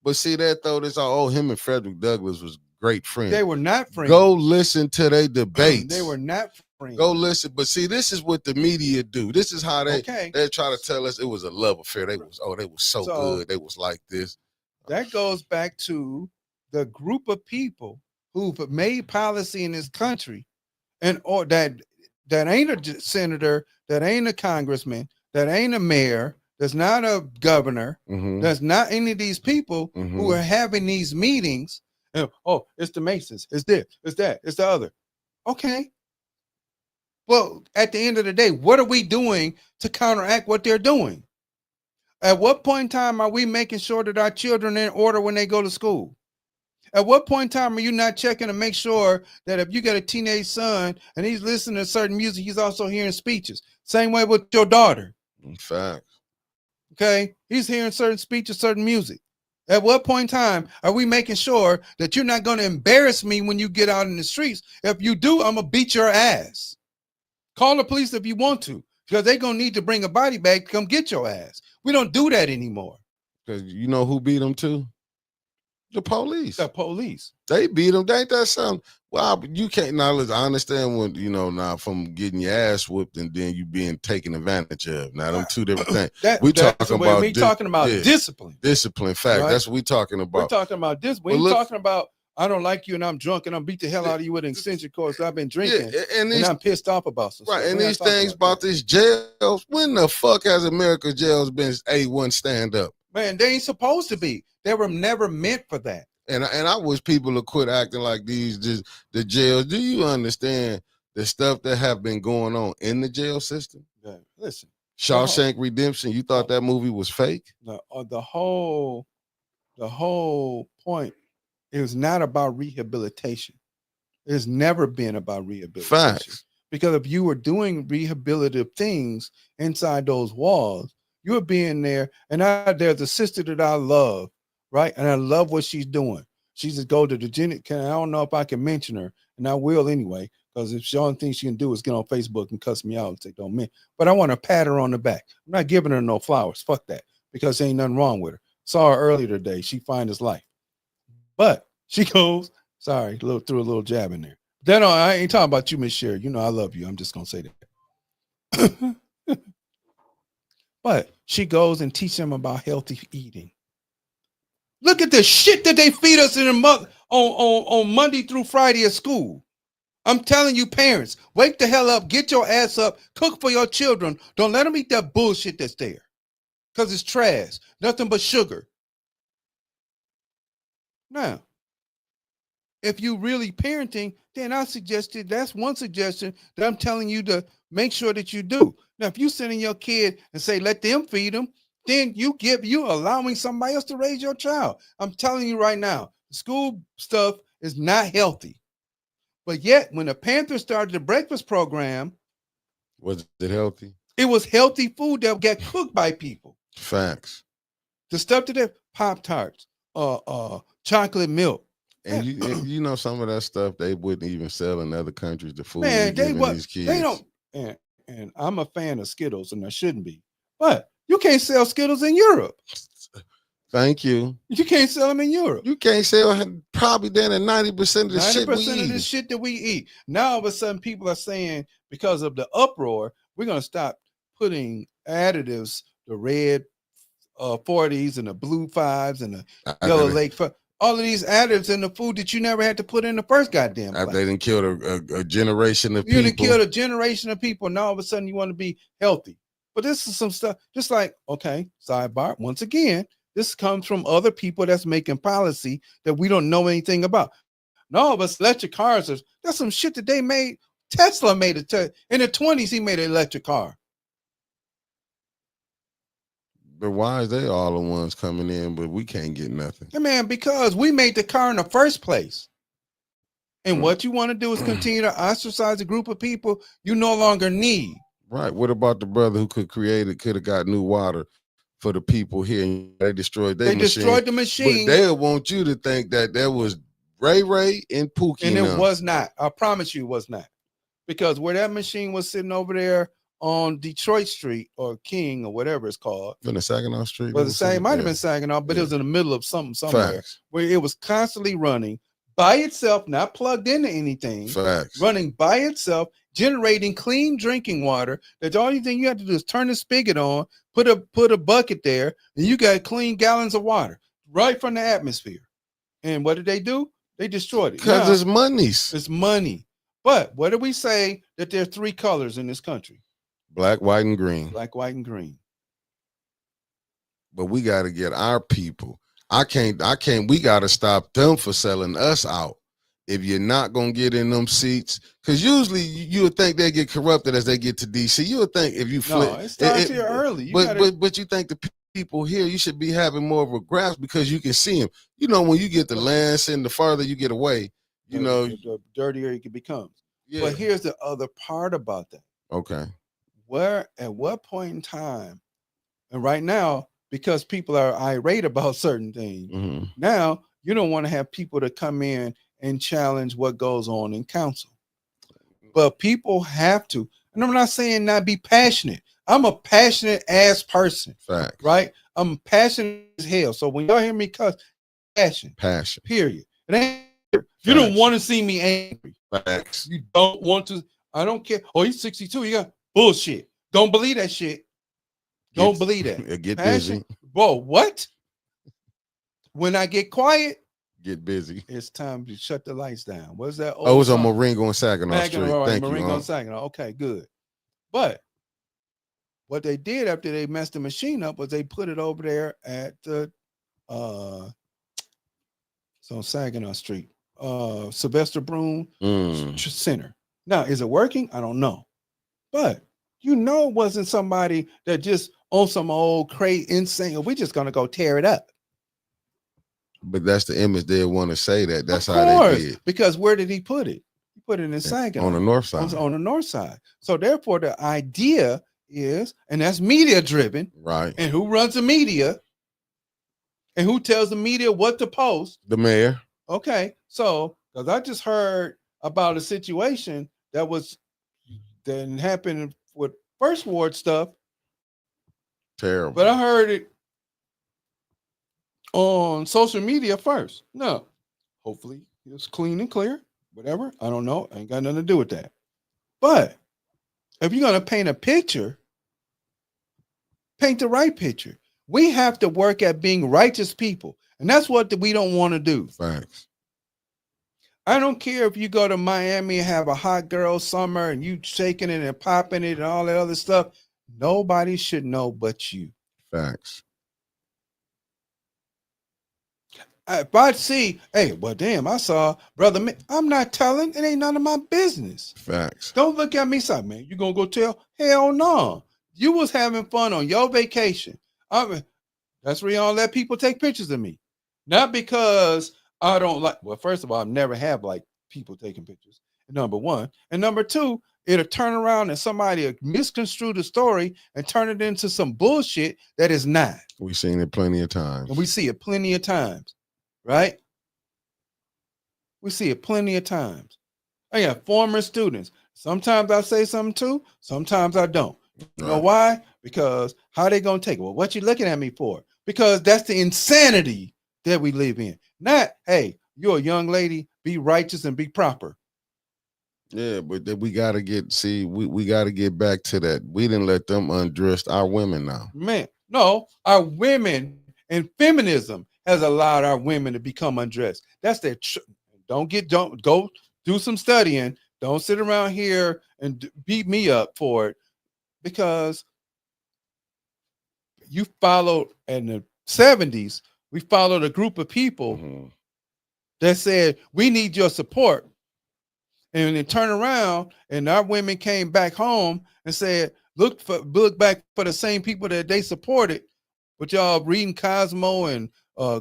Speaker 1: but see that though, this him and Frederick Douglass was great friends.
Speaker 2: They were not friends.
Speaker 1: Go listen to their debates.
Speaker 2: They were not friends.
Speaker 1: Go listen. But see, this is what the media do. This is how they try to tell us it was a love affair. They was so good. They was like this.
Speaker 2: That goes back to the group of people who've made policy in this country, and or that ain't a senator, that ain't a congressman, that ain't a mayor, that's not a governor, that's not any of these people who are having these meetings. And, it's the Masons, it's this, it's that, it's the other. Okay. Well, at the end of the day, what are we doing to counteract what they're doing? At what point in time are we making sure that our children are in order when they go to school? At what point in time are you not checking to make sure that if you got a teenage son and he's listening to certain music, he's also hearing speeches? Same way with your daughter.
Speaker 1: In fact.
Speaker 2: Okay? He's hearing certain speeches, certain music. At what point in time are we making sure that you're not going to embarrass me when you get out in the streets? If you do, I'm going to beat your ass. Call the police if you want to, because they're going to need to bring a body bag to come get your ass. We don't do that anymore.
Speaker 1: Because you know who beat them too? The police.
Speaker 2: The police.
Speaker 1: They beat them. Ain't that something? Well, you can't. Now, listen, I understand when, now from getting your ass whooped and then you being taken advantage of. Now, them two different things.
Speaker 2: Talking about discipline.
Speaker 1: Discipline, fact. Right? That's what we talking about.
Speaker 2: We're talking about this. We ain't talking about, I don't like you and I'm drunk and I'm beat the hell out of you with an extension cord because I've been drinking and I'm pissed off about some
Speaker 1: right,
Speaker 2: stuff.
Speaker 1: And these things about this jails, when the fuck has America's jails been A1 stand up?
Speaker 2: Man, they ain't supposed to be. They were never meant for that.
Speaker 1: And I wish people would quit acting like the jails. Do you understand the stuff that have been going on in the jail system?
Speaker 2: Yeah, listen.
Speaker 1: Shawshank Redemption, you thought that movie was fake?
Speaker 2: The whole point, it was not about rehabilitation. It's never been about rehabilitation.
Speaker 1: Facts.
Speaker 2: Because if you were doing rehabilitative things inside those walls, you were being there. And there's a sister that I love, right? And I love what she's doing. She just go to the I don't know if I can mention her, and I will anyway, because if the only thing she can do is get on Facebook and cuss me out and say, don't mean. But I want to pat her on the back. I'm not giving her no flowers. Fuck that. Because there ain't nothing wrong with her. Saw her earlier today. She find his life. But she goes, sorry, threw a little jab in there. Then I ain't talking about you, Miss Sherry. You know I love you. I'm just gonna say that. But she goes and teaches them about healthy eating. Look at the shit that they feed us in a month on Monday through Friday at school. I'm telling you, parents, wake the hell up, get your ass up, cook for your children. Don't let them eat that bullshit that's there. Because it's trash. Nothing but sugar. Now, if you really parenting, then that's one suggestion that I'm telling you to make sure that you do. Now, if you sending your kid and say, let them feed them, then you allowing somebody else to raise your child. I'm telling you right now, school stuff is not healthy. But yet, when the Panthers started the breakfast program,
Speaker 1: was it healthy?
Speaker 2: It was healthy food that got cooked by people.
Speaker 1: Facts.
Speaker 2: The stuff that they Pop-Tarts, chocolate milk.
Speaker 1: And you know some of that stuff they wouldn't even sell in other countries. The food these kids.
Speaker 2: They don't. And I'm a fan of Skittles, and I shouldn't be. But you can't sell Skittles in Europe.
Speaker 1: Thank you.
Speaker 2: You can't sell them in Europe.
Speaker 1: You can't sell probably then at 90% of the
Speaker 2: 90%
Speaker 1: shit we
Speaker 2: of
Speaker 1: eat.
Speaker 2: the shit that we eat. Now all of a sudden people are saying because of the uproar, we're gonna stop putting additives, the red 40s and the blue 5s and the yellow lake. All of these additives in the food that you never had to put in the first goddamn place.
Speaker 1: They didn't kill a generation of people.
Speaker 2: You didn't kill a generation of people. Now all of a sudden you want to be healthy. But this is some stuff, just like, okay, sidebar, once again, this comes from other people that's making policy that we don't know anything about. Now all of us electric cars, that's some shit that they made. Tesla made it. In the 20s, he made an electric car.
Speaker 1: But why is they all the ones coming in, but we can't get nothing?
Speaker 2: Yeah, man, because we made the car in the first place. And what you want to do is continue to ostracize a group of people you no longer need.
Speaker 1: Right. What about the brother who could have got new water for the people here, and they destroyed their
Speaker 2: They
Speaker 1: machine?
Speaker 2: destroyed the machine.
Speaker 1: But they'll want you to think that there was Ray and Pookie.
Speaker 2: And it was not. I promise you it was not. Because where that machine was sitting over there on Detroit Street or King or whatever it's called.
Speaker 1: In the Saginaw Street?
Speaker 2: Well, it might have been Saginaw, but it was in the middle of somewhere.
Speaker 1: Facts.
Speaker 2: Where it was constantly running by itself, not plugged into anything.
Speaker 1: Facts.
Speaker 2: Running by itself, generating clean drinking water. That the only thing you have to do is turn the spigot on, put a bucket there, and you got clean gallons of water right from the atmosphere. And what did they do? They destroyed it.
Speaker 1: Because it's monies.
Speaker 2: It's money. But what do we say that there are 3 colors in this country?
Speaker 1: Black, white, and green.
Speaker 2: Black, white, and green.
Speaker 1: But we got to get our people. We got to stop them for selling us out. If you're not going to get in them seats, because usually you would think they get corrupted as they get to DC. You would think if you flip.
Speaker 2: No, it starts here early.
Speaker 1: But you think the people here, you should be having more of a grasp because you can see them. You know, when you get the lands and the farther you get away,
Speaker 2: the dirtier it becomes. Yeah. But here's the other part about that.
Speaker 1: Okay.
Speaker 2: At what point in time, and right now, because people are irate about certain things, now you don't want to have people to come in and challenge what goes on in council. But people have to, and I'm not saying not be passionate. I'm a passionate ass person.
Speaker 1: Fact.
Speaker 2: Right? I'm passionate as hell. So when y'all hear me cuss, passion. Period. It ain't. You don't want to see me angry.
Speaker 1: Facts.
Speaker 2: You don't want to. I don't care. Oh, he's 62. You got bullshit. Don't believe that shit. Don't believe that.
Speaker 1: Get busy.
Speaker 2: Bro, what? When I get quiet,
Speaker 1: get busy.
Speaker 2: It's time to shut the lights down. What's that?
Speaker 1: Oh, it was on Marengo and Saginaw Street.
Speaker 2: Right, Marengo and Saginaw. Okay, good. But what they did after they messed the machine up was they put it over there at the it's on Saginaw Street, Sylvester Broom Center. Now, is it working? I don't know. But it wasn't somebody that just on some old crate insane. We're just gonna go tear it up.
Speaker 1: But that's the image they want to say that. That's how they did.
Speaker 2: Because where did he put it? He put it in Saginaw.
Speaker 1: On the north side.
Speaker 2: On the north side. So therefore, the idea is, and that's media driven.
Speaker 1: Right.
Speaker 2: And who runs the media? And who tells the media what to post?
Speaker 1: The mayor.
Speaker 2: Okay. So, because I just heard about a situation that happened with First Ward stuff.
Speaker 1: Terrible.
Speaker 2: But I heard it on social media first. No, hopefully it's clean and clear. Whatever. I don't know. I ain't got nothing to do with that. But if you're going to paint a picture, paint the right picture. We have to work at being righteous people. And that's what we don't want to do.
Speaker 1: Thanks.
Speaker 2: I don't care if you go to Miami and have a hot girl summer and you shaking it and popping it and all that other stuff. Nobody should know but you.
Speaker 1: Facts.
Speaker 2: If I see, hey, well, damn, I saw brother. I'm not telling. It ain't none of my business.
Speaker 1: Facts.
Speaker 2: Don't look at me, say, man, you gonna go tell? Hell no. You was having fun on your vacation. That's where you don't let people take pictures of me. Not because I don't like. Well, first of all, I've never have like people taking pictures. Number one, and number two, it'll turn around and somebody misconstrue the story and turn it into some bullshit that is not.
Speaker 1: We've seen it plenty of times.
Speaker 2: And we see it plenty of times. Right? We see it plenty of times. I got former students. Sometimes I say something too. Sometimes I don't. You know why? Because how they gonna take it? Well, what you looking at me for? Because that's the insanity that we live in. Not, hey, you're a young lady, be righteous and be proper.
Speaker 1: Yeah, but we gotta we gotta get back to that. We didn't let them undress our women now.
Speaker 2: Man, no, our women and feminism has allowed our women to become undressed. That's their don't go do some studying. Don't sit around here and beat me up for it, because you followed in the 70s, we followed a group of people that said, we need your support. And then turn around and our women came back home and said, look back for the same people that they supported, but y'all reading Cosmo and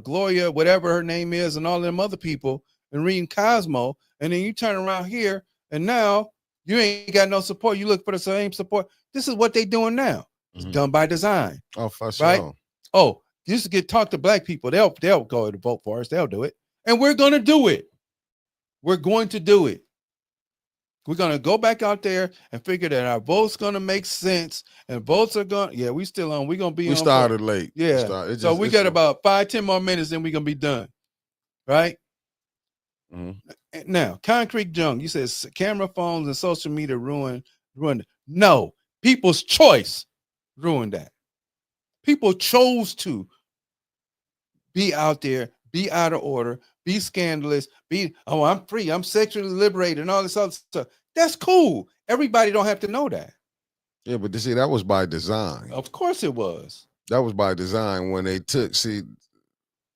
Speaker 2: Gloria, whatever her name is, and all them other people, and reading Cosmo, and then you turn around here, and now you ain't got no support. You look for the same support. This is what they doing now. It's done by design,
Speaker 1: Oh, for
Speaker 2: right?
Speaker 1: sure.
Speaker 2: Oh, you used to get talk to black people. They'll go to vote for us. They'll do it, and we're gonna do it. We're going to do it. We're gonna go back out there and figure that our votes gonna make sense, and votes are gonna. Yeah, we still on. We're gonna be
Speaker 1: We
Speaker 2: on.
Speaker 1: started late.
Speaker 2: Yeah, so we got about 5-10 more minutes, and we're gonna be done, right? Now, concrete junk. You said camera phones and social media ruined. No, people's choice ruined that. People chose to be out there, be out of order, be scandalous, I'm free, I'm sexually liberated, and all this other stuff. That's cool. Everybody don't have to know that.
Speaker 1: Yeah, but see, that was by design.
Speaker 2: Of course it was.
Speaker 1: That was by design when they took, see,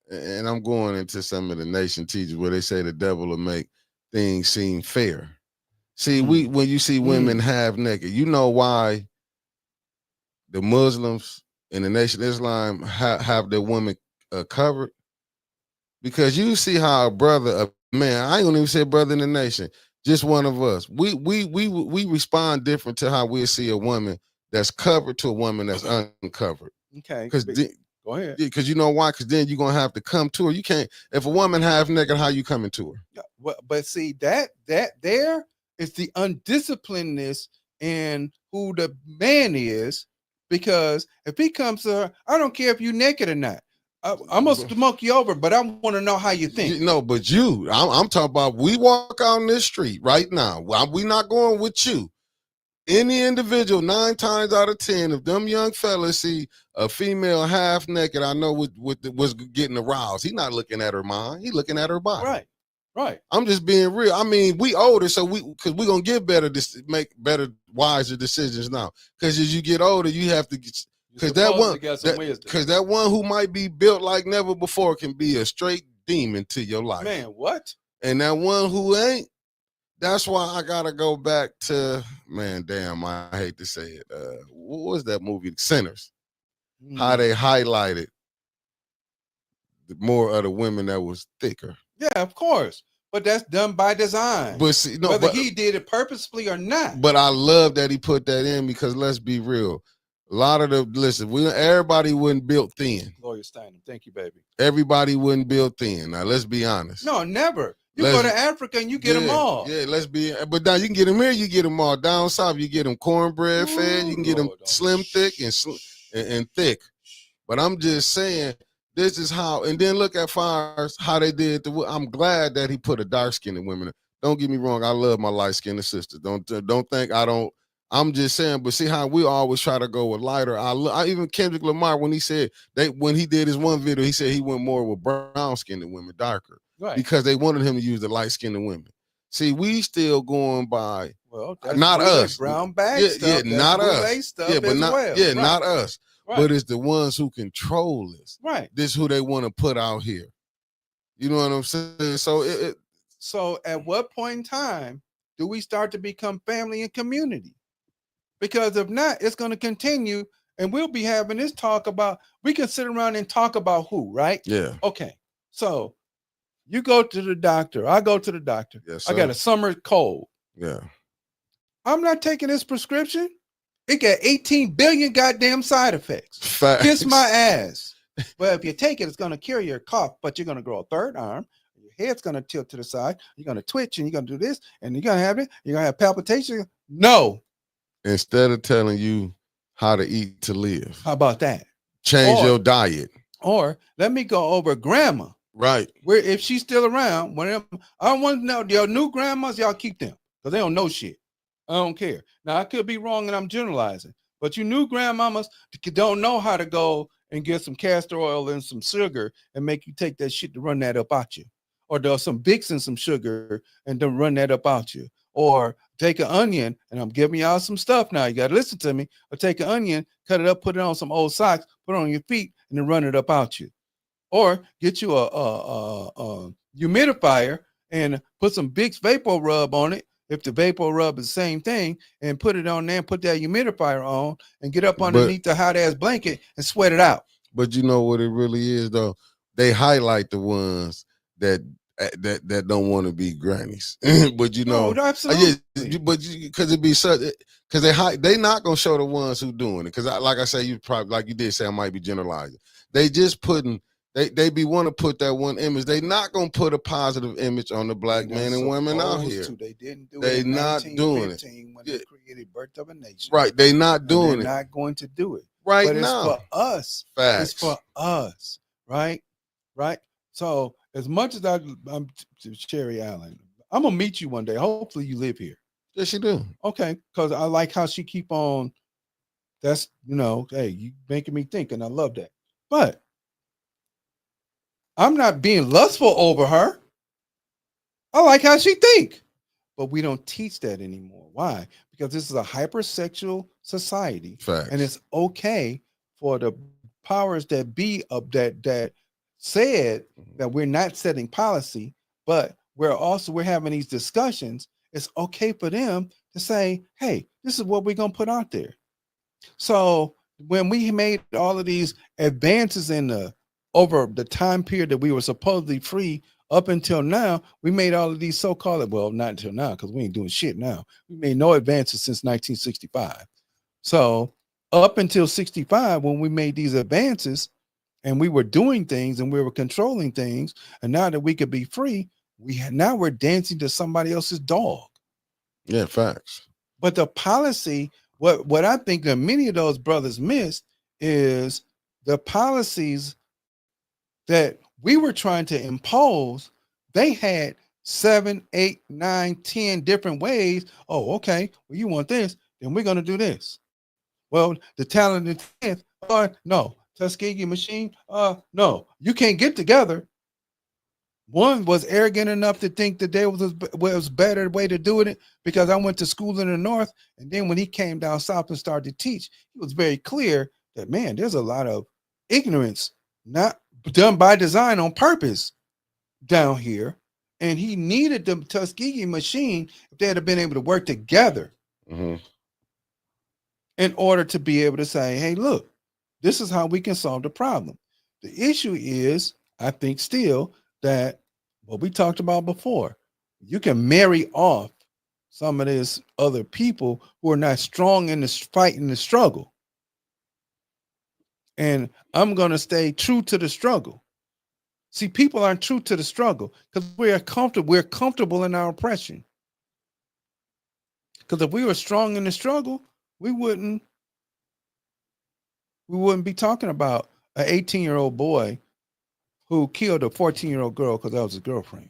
Speaker 1: and I'm going into some of the nation teachers where they say the devil will make things seem fair. See, when you see women half naked, you know why the Muslims in the Nation of Islam have their women covered? Because you see how a brother, a man, I ain't gonna even say brother in the nation, just one of us. We respond different to how we see a woman that's covered to a woman that's uncovered.
Speaker 2: Okay.
Speaker 1: Because
Speaker 2: go ahead.
Speaker 1: Because you know why? Because then you're gonna have to come to her. You can't, if a woman half naked, how you coming to her?
Speaker 2: Yeah, but see that there is the undisciplinedness in who the man is, because if he comes to her, I don't care if you naked or not. I'm gonna smoke you over, but I want to know how you think.
Speaker 1: No, but I'm talking about, we walk out on this street right now. We not going with you. Any individual, 9 times out of 10, if them young fellas see a female half naked, I know was getting aroused. He's not looking at her mind. He's looking at her body.
Speaker 2: Right.
Speaker 1: I'm just being real. I mean, we older, so because we're gonna get better, make better, wiser decisions now. Because as you get older, you have to get. Because that one who might be built like never before can be a straight demon to your life.
Speaker 2: Man, what?
Speaker 1: And that one who ain't, that's why I gotta go back to, man, damn, I hate to say it. What was that movie, Sinners? How they highlighted more of the women that was thicker.
Speaker 2: Yeah, of course. But that's done by design.
Speaker 1: But see,
Speaker 2: whether he did it purposefully or not.
Speaker 1: But I love that he put that in, because let's be real. A lot of everybody wasn't built thin.
Speaker 2: Lawyer Steinem, thank you, baby.
Speaker 1: Everybody wasn't built thin. Now, let's be honest.
Speaker 2: No, never. You go to Africa and you get them all.
Speaker 1: Yeah, but now you can get them here, you get them all. Down south, you get them cornbread fed, you can get them slim, thick, and thick. But I'm just saying, this is how, and then look at Fires, how they did. I'm glad that he put a dark-skinned women. Don't get me wrong, I love my light-skinned sisters. Don't think I don't. I'm just saying, but see how we always try to go with lighter. I even Kendrick Lamar, when he said when he did his one video, he said he went more with brown-skinned women, darker, right? Because they wanted him to use the light-skinned women. See, we still going by,
Speaker 2: that's
Speaker 1: not us,
Speaker 2: brown bag stuff,
Speaker 1: not us,
Speaker 2: stuff but not
Speaker 1: right. Not us, right. But it's the ones who control this,
Speaker 2: right?
Speaker 1: This who they want to put out here. You know what I'm saying? So
Speaker 2: so at what point in time do we start to become family and community? Because if not, it's going to continue, and we'll be having this talk about, we can sit around and talk about who, right?
Speaker 1: Yeah.
Speaker 2: Okay. So you go to the doctor. I go to the doctor.
Speaker 1: Yes,
Speaker 2: I got a summer cold.
Speaker 1: Yeah.
Speaker 2: I'm not taking this prescription. It got 18 billion goddamn side effects.
Speaker 1: Facts.
Speaker 2: Kiss my ass. Well, if you take it, it's going to cure your cough, but you're going to grow a third arm. Your head's going to tilt to the side. You're going to twitch, and you're going to do this, and you're going to have it. You're going to have palpitations. No.
Speaker 1: Instead of telling you how to eat to live.
Speaker 2: How about that?
Speaker 1: Change your diet.
Speaker 2: Or let me go over grandma.
Speaker 1: Right.
Speaker 2: Where if she's still around, I want to know, your new grandmas, y'all keep them, because they don't know shit. I don't care. Now, I could be wrong and I'm generalizing, but you new grandmamas don't know how to go and get some castor oil and some sugar and make you take that shit to run that up out you. Or there's some Vicks and some sugar and then run that up out you. Or take an onion, and I'm giving y'all some stuff now. You got to listen to me. Or take an onion, cut it up, put it on some old socks, put it on your feet, and then run it up out you. Or get you a humidifier and put some Vicks Vapor Rub on it. If the Vapor Rub is the same thing, and put it on there and put that humidifier on and get up underneath the hot ass blanket and sweat it out.
Speaker 1: But you know what it really is, though? They highlight the ones that that don't want to be grannies. But
Speaker 2: Oh,
Speaker 1: yeah,
Speaker 2: absolutely.
Speaker 1: but because it be such, because they not gonna show the ones who doing it. Because like I say, you probably like you did say, I might be generalizing. They just putting they be want to put that one image. They not gonna put a positive image on the
Speaker 2: They
Speaker 1: black
Speaker 2: not
Speaker 1: men and women out
Speaker 2: supposed
Speaker 1: here.
Speaker 2: to. They didn't do it
Speaker 1: They
Speaker 2: in
Speaker 1: not doing it.
Speaker 2: 1915 when
Speaker 1: Yeah,
Speaker 2: they created Birth of a Nation,
Speaker 1: right. They not
Speaker 2: and they're
Speaker 1: doing it
Speaker 2: not going to do it.
Speaker 1: right
Speaker 2: But it's
Speaker 1: now.
Speaker 2: for us. It's
Speaker 1: Facts.
Speaker 2: for us, right? Right. So as much as I'm to Sherry Allen, I'm gonna meet you one day. Hopefully, you live here.
Speaker 1: Yes, you do.
Speaker 2: Okay, because I like how she keep on. That's hey, you making me think, and I love that. But I'm not being lustful over her. I like how she think. But we don't teach that anymore. Why? Because this is a hypersexual society, and
Speaker 1: Facts.
Speaker 2: it's okay for the powers that be of that said that we're not setting policy, but we're having these discussions. It's okay for them to say, "Hey, this is what we're gonna put out there." So when we made all of these advances in the over the time period that we were supposedly free up until now, we made all of these so-called, well, not until now, because we ain't doing shit now. We made no advances since 1965. So up until 65, when we made these advances and we were doing things and we were controlling things, and now that we could be free, now we're dancing to somebody else's dog.
Speaker 1: Yeah, facts.
Speaker 2: But the policy, what I think that many of those brothers missed is the policies that we were trying to impose. They had 7, 8, 9, 10 different ways. Oh, okay. Well, you want this, then we're gonna do this. Well, the talented 10th, no, Tuskegee machine, no, you can't get together. One was arrogant enough to think that there was better way to do it because I went to school in the north, and then when he came down south and started to teach, he was very clear that man, there's a lot of ignorance not done by design on purpose down here, and he needed the Tuskegee machine if they had been able to work together
Speaker 1: Mm-hmm.
Speaker 2: in order to be able to say, hey, look, this is how we can solve the problem. The issue is, I think, still that what we talked about before, you can marry off some of these other people who are not strong in the fight and the struggle. And I'm going to stay true to the struggle. See, people aren't true to the struggle because we're comfortable. We're comfortable in our oppression. Because if we were strong in the struggle, we wouldn't be talking about an 18-year-old boy who killed a 14-year-old girl because that was his girlfriend.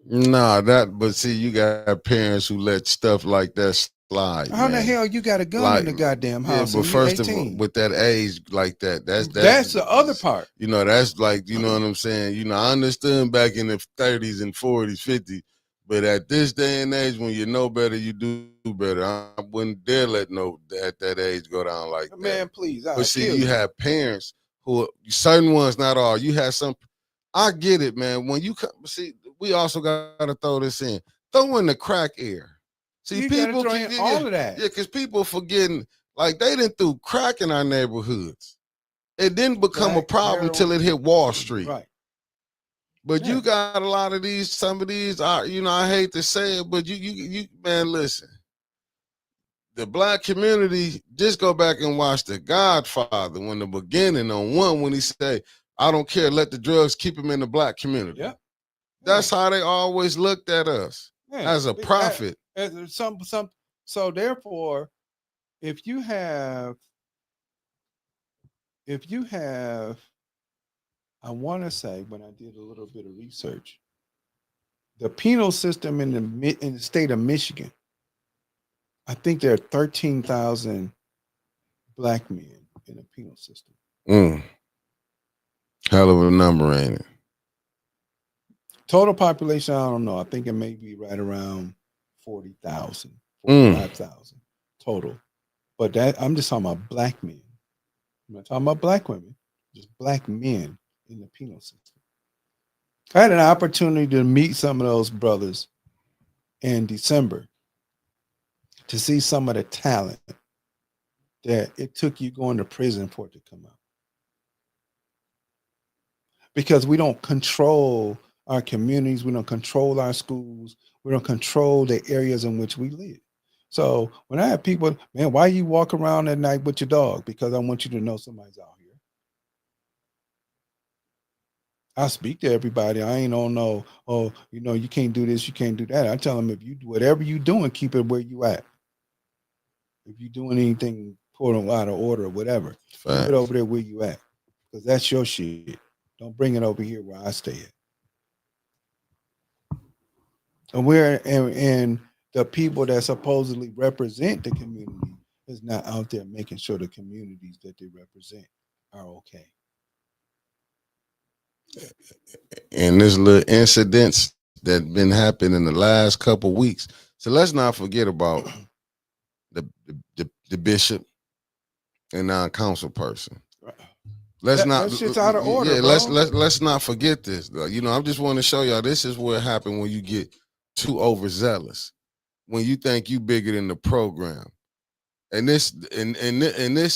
Speaker 1: Nah, but see, you got parents who let stuff like that slide,
Speaker 2: How the
Speaker 1: man.
Speaker 2: hell you got a gun in
Speaker 1: Like,
Speaker 2: the goddamn
Speaker 1: yeah,
Speaker 2: house
Speaker 1: but
Speaker 2: and you
Speaker 1: first of all,
Speaker 2: 18?
Speaker 1: with that age like that,
Speaker 2: That's the other part.
Speaker 1: that's like, you know what I'm saying? I understood back in the 30s and 40s, 50s, but at this day and age, when you know better, you do better. I wouldn't dare let no at that age go down like that.
Speaker 2: Man, please,
Speaker 1: But
Speaker 2: I'll
Speaker 1: see,
Speaker 2: kill
Speaker 1: you
Speaker 2: you.
Speaker 1: have parents who certain ones, not all. You have some. I get it, man. When you come, see, we also got to throw this in. Throw in the crack air. See,
Speaker 2: You got to
Speaker 1: people
Speaker 2: throw
Speaker 1: can,
Speaker 2: in all of that.
Speaker 1: yeah, because people forgetting, like they didn't threw crack in our neighborhoods. It didn't become a
Speaker 2: Crack,
Speaker 1: problem until
Speaker 2: heroin.
Speaker 1: it hit Wall Street.
Speaker 2: Right.
Speaker 1: But
Speaker 2: Yeah.
Speaker 1: you got a lot of these, some of these are, I hate to say it, but man, listen. The black community, just go back and watch The Godfather when the beginning on one when he say, I don't care, let the drugs keep him in the black community.
Speaker 2: Yeah.
Speaker 1: That's how they always looked at us as a prophet.
Speaker 2: So therefore, if you have, I want to say when I did a little bit of research, the penal system in the state of Michigan, I think there are 13,000 black men in the penal system.
Speaker 1: Mm. Hell of a number, ain't it?
Speaker 2: Total population, I don't know. I think it may be right around 40,000, 45,000 total. But that I'm just talking about black men. I'm not talking about black women, just black men in the penal system. I had an opportunity to meet some of those brothers in December to see some of the talent that it took you going to prison for it to come out. Because we don't control our communities. We don't control our schools. We don't control the areas in which we live. So when I have people, man, why you walk around at night with your dog? Because I want you to know somebody's out here. I speak to everybody. I ain't on no, oh, you can't do this, you can't do that. I tell them, if you do whatever you doing, keep it where you at. If you doing anything quote out of order or whatever, keep it over there where you at. Because that's your shit. Don't bring it over here where I stay at. And the people that supposedly represent the community is not out there making sure the communities that they represent are okay.
Speaker 1: And there's little incidents that been happening in the last couple weeks. So let's not forget about the bishop and our council person. Let's not.
Speaker 2: That shit's out of order.
Speaker 1: Yeah,
Speaker 2: bro.
Speaker 1: let's not forget this. Though. I just want to show y'all this is what happened when you get too overzealous. When you think you bigger than the program, and this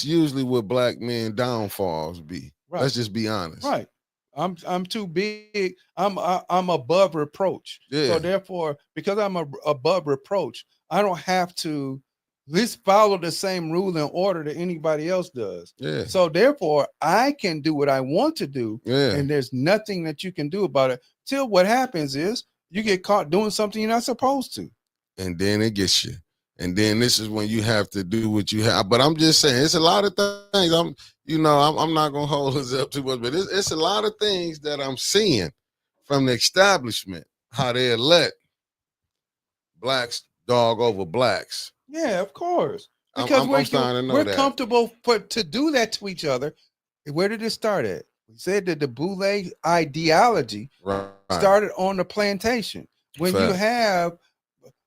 Speaker 1: usually what black men downfalls be. Right. Let's just be honest.
Speaker 2: Right. I'm too big. I'm above reproach. Yeah. So therefore, because I'm above reproach, I don't have to follow the same rule and order that anybody else does. Yeah. So therefore, I can do what I want to do. Yeah. And there's nothing that you can do about it. Till what happens is you get caught doing something you're not supposed to.
Speaker 1: And then it gets you. And then this is when you have to do what you have. But I'm just saying, it's a lot of things. I'm not gonna hold us up too much, but it's a lot of things that I'm seeing from the establishment, how they let blacks dog over blacks.
Speaker 2: Yeah, of course. Because we're comfortable to do that to each other. Where did it start at? We said that the Boule ideology started on the plantation. When you have,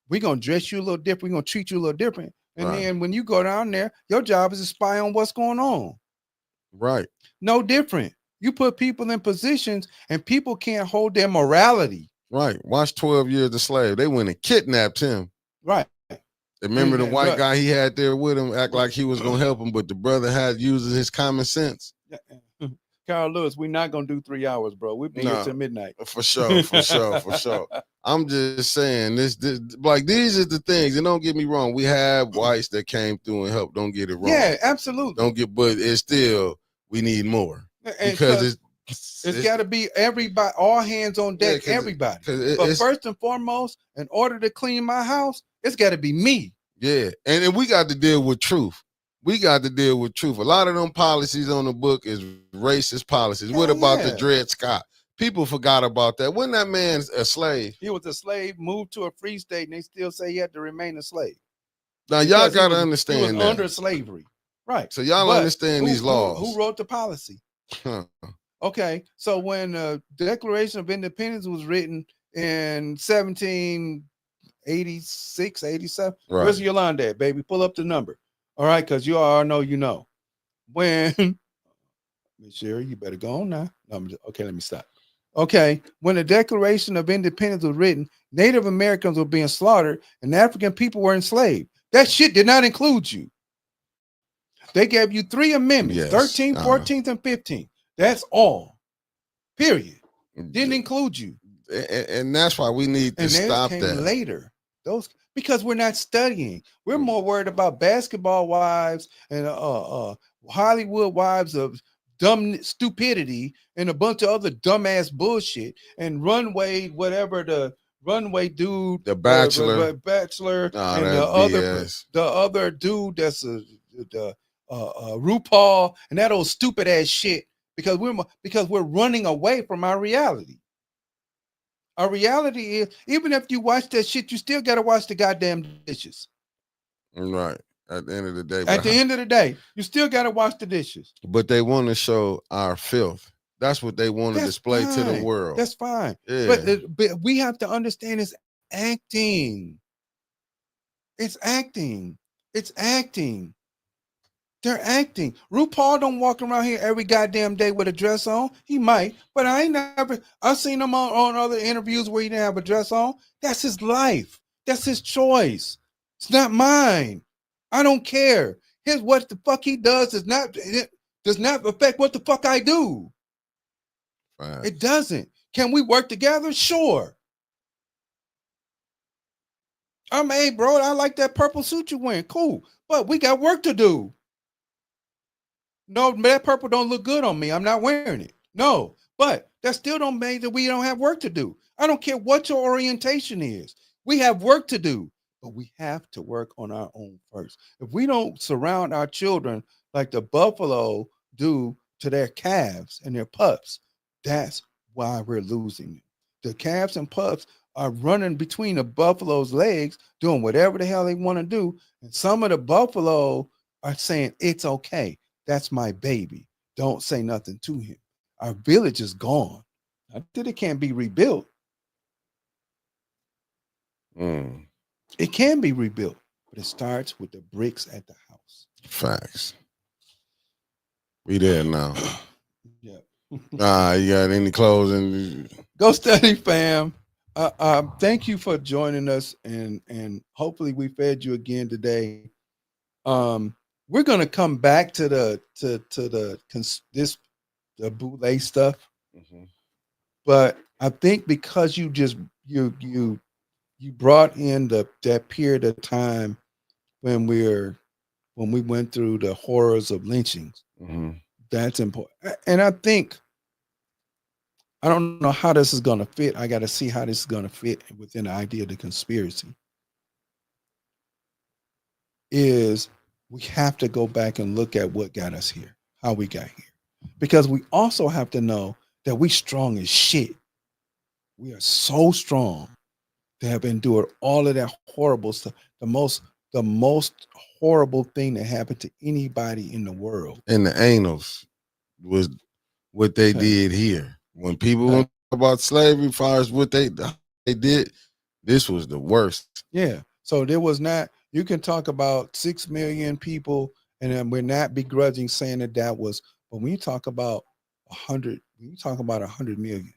Speaker 2: we're going to dress you a little different. We're going to treat you a little different. And then when you go down there, your job is to spy on what's going on.
Speaker 1: Right.
Speaker 2: No different. You put people in positions and people can't hold their morality.
Speaker 1: Right. Watch 12 Years a Slave. They went and kidnapped him.
Speaker 2: Right.
Speaker 1: Remember the white guy he had there with him, act like he was going to help him, but the brother had used his common sense.
Speaker 2: Carl Lewis, we're not going to do 3 hours, bro. We'll be here till midnight.
Speaker 1: For sure. I'm just saying, this like, these are the things, and don't get me wrong, we have whites that came through and helped. Don't get it wrong.
Speaker 2: Yeah, absolutely.
Speaker 1: But it's still, we need more. Because
Speaker 2: it's got to be everybody, all hands on deck, everybody. But first and foremost, in order to clean my house, it's got to be me.
Speaker 1: Yeah, and we got to deal with truth. A lot of them policies on the book is racist policies. What about the Dred Scott? People forgot about that. Wasn't that man a slave?
Speaker 2: He was a slave, moved to a free state, and they still say he had to remain a slave.
Speaker 1: Now, y'all got to understand
Speaker 2: he was
Speaker 1: that.
Speaker 2: under slavery. Right.
Speaker 1: So y'all understand these laws.
Speaker 2: Who wrote the policy? Okay, so when the Declaration of Independence was written in 1786, 87, where's Yolanda at, baby? Pull up the number. All right, because you all know you know. When, Miss Sherry, you better go on now. Okay, let me stop. Okay, when the Declaration of Independence was written, Native Americans were being slaughtered and African people were enslaved. That shit did not include you. They gave you 3 amendments, 13th, 14th, and 15th. That's all. Period. Didn't include you.
Speaker 1: And that's why we need to stop that.
Speaker 2: Later. Because we're not studying. We're more worried about basketball wives and Hollywood wives of dumb stupidity and a bunch of other dumbass bullshit and runway, whatever the runway dude,
Speaker 1: the Bachelor,
Speaker 2: and the other dude that's the RuPaul and that old stupid ass shit. Because we're running away from our reality. Our reality is, even if you watch that shit, you still got to watch the goddamn dishes.
Speaker 1: Right. At the end of the day.
Speaker 2: At the end of the day, you still got to wash the dishes.
Speaker 1: But they want to show our filth. That's what they want to display to the world.
Speaker 2: That's fine.
Speaker 1: Yeah.
Speaker 2: But we have to understand it's acting. It's acting. It's acting. They're acting. RuPaul don't walk around here every goddamn day with a dress on. He might, but I've seen him on other interviews where he didn't have a dress on. That's his life. That's his choice. It's not mine. I don't care. What the fuck he does does not affect what the fuck I do. Right. It doesn't. Can we work together? Sure. Hey, bro, I like that purple suit you wearing. Cool. But we got work to do. No, that purple don't look good on me. I'm not wearing it. No, but that still don't mean that we don't have work to do. I don't care what your orientation is. We have work to do, but we have to work on our own first. If we don't surround our children like the buffalo do to their calves and their pups, that's why we're losing them. The calves and pups are running between the buffalo's legs, doing whatever the hell they want to do. And some of the buffalo are saying, it's okay. That's my baby. Don't say nothing to him. Our village is gone. Not that it can't be rebuilt. It can be rebuilt, but it starts with the bricks at the house.
Speaker 1: Facts. We there now.
Speaker 2: Yeah.
Speaker 1: You got any closing?
Speaker 2: Go study, fam. Thank you for joining us, and hopefully we fed you again today. We're gonna come back to the boule stuff, but I think because you just you brought in that period of time when we went through the horrors of lynchings. That's important, and I think I don't know how this is going to fit. I got to see how this is going to fit within the idea of the conspiracy. Is we have to go back and look at what got us here, how we got here, because we also have to know that we strong as shit. We are so strong to have endured all of that horrible stuff. The most horrible thing that happened to anybody in the world.
Speaker 1: And the annals was what they did here. When people talk about slavery, as far as what they did, this was the worst.
Speaker 2: Yeah. So there was not. You can talk about 6 million people, and then we're not begrudging saying that was. But when you talk about 100, when you talk about 100 million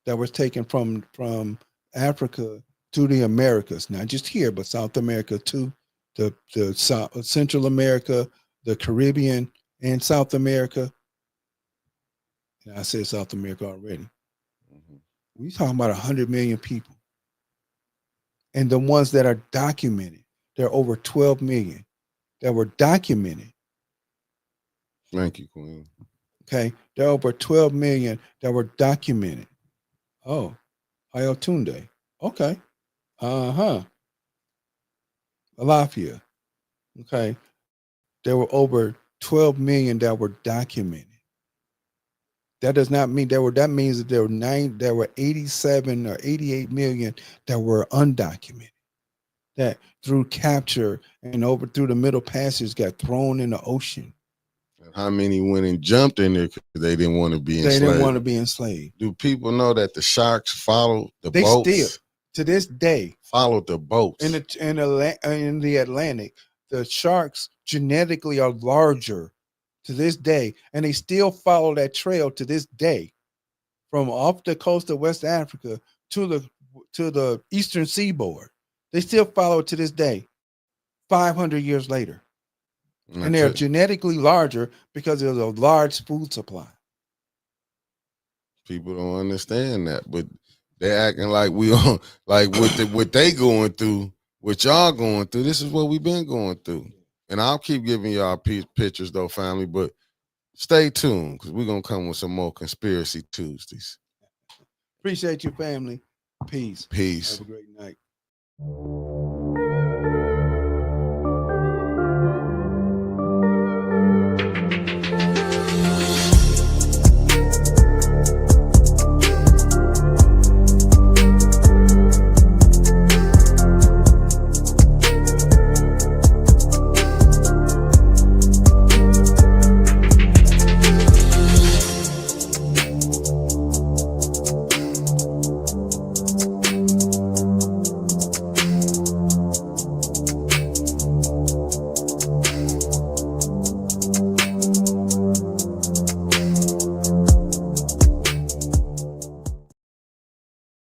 Speaker 2: that was taken from Africa to the Americas, not just here, but South America too, the South, Central America, the Caribbean, and South America. And I said South America already. We're talking about 100 million people. And the ones that are documented, there are over 12 million that were documented.
Speaker 1: Thank you, Queen.
Speaker 2: Okay. There are over 12 million that were documented. Oh, Ayotunde. Okay. Alafia. Okay. There were over 12 million that were documented. That does not mean that means that there were 87 or 88 million that were undocumented. That through capture and over through the Middle Passage got thrown in the ocean.
Speaker 1: How many went and jumped in there because they didn't want to be enslaved?
Speaker 2: They didn't want to be enslaved.
Speaker 1: Do people know that the sharks followed the boats?
Speaker 2: They still, to this day,
Speaker 1: followed the boats.
Speaker 2: In the Atlantic, the sharks genetically are larger to this day, and they still follow that trail to this day, from off the coast of West Africa to the eastern seaboard. They still follow it to this day, 500 years later. And they're genetically larger because there's a large food supply.
Speaker 1: People don't understand that, but they're acting like we on like what they going through, what y'all going through. This is what we've been going through. And I'll keep giving y'all pictures though, family, but stay tuned because we're gonna come with some more Conspiracy Tuesdays.
Speaker 2: Appreciate you, family. Peace.
Speaker 1: Peace.
Speaker 2: Have a great night.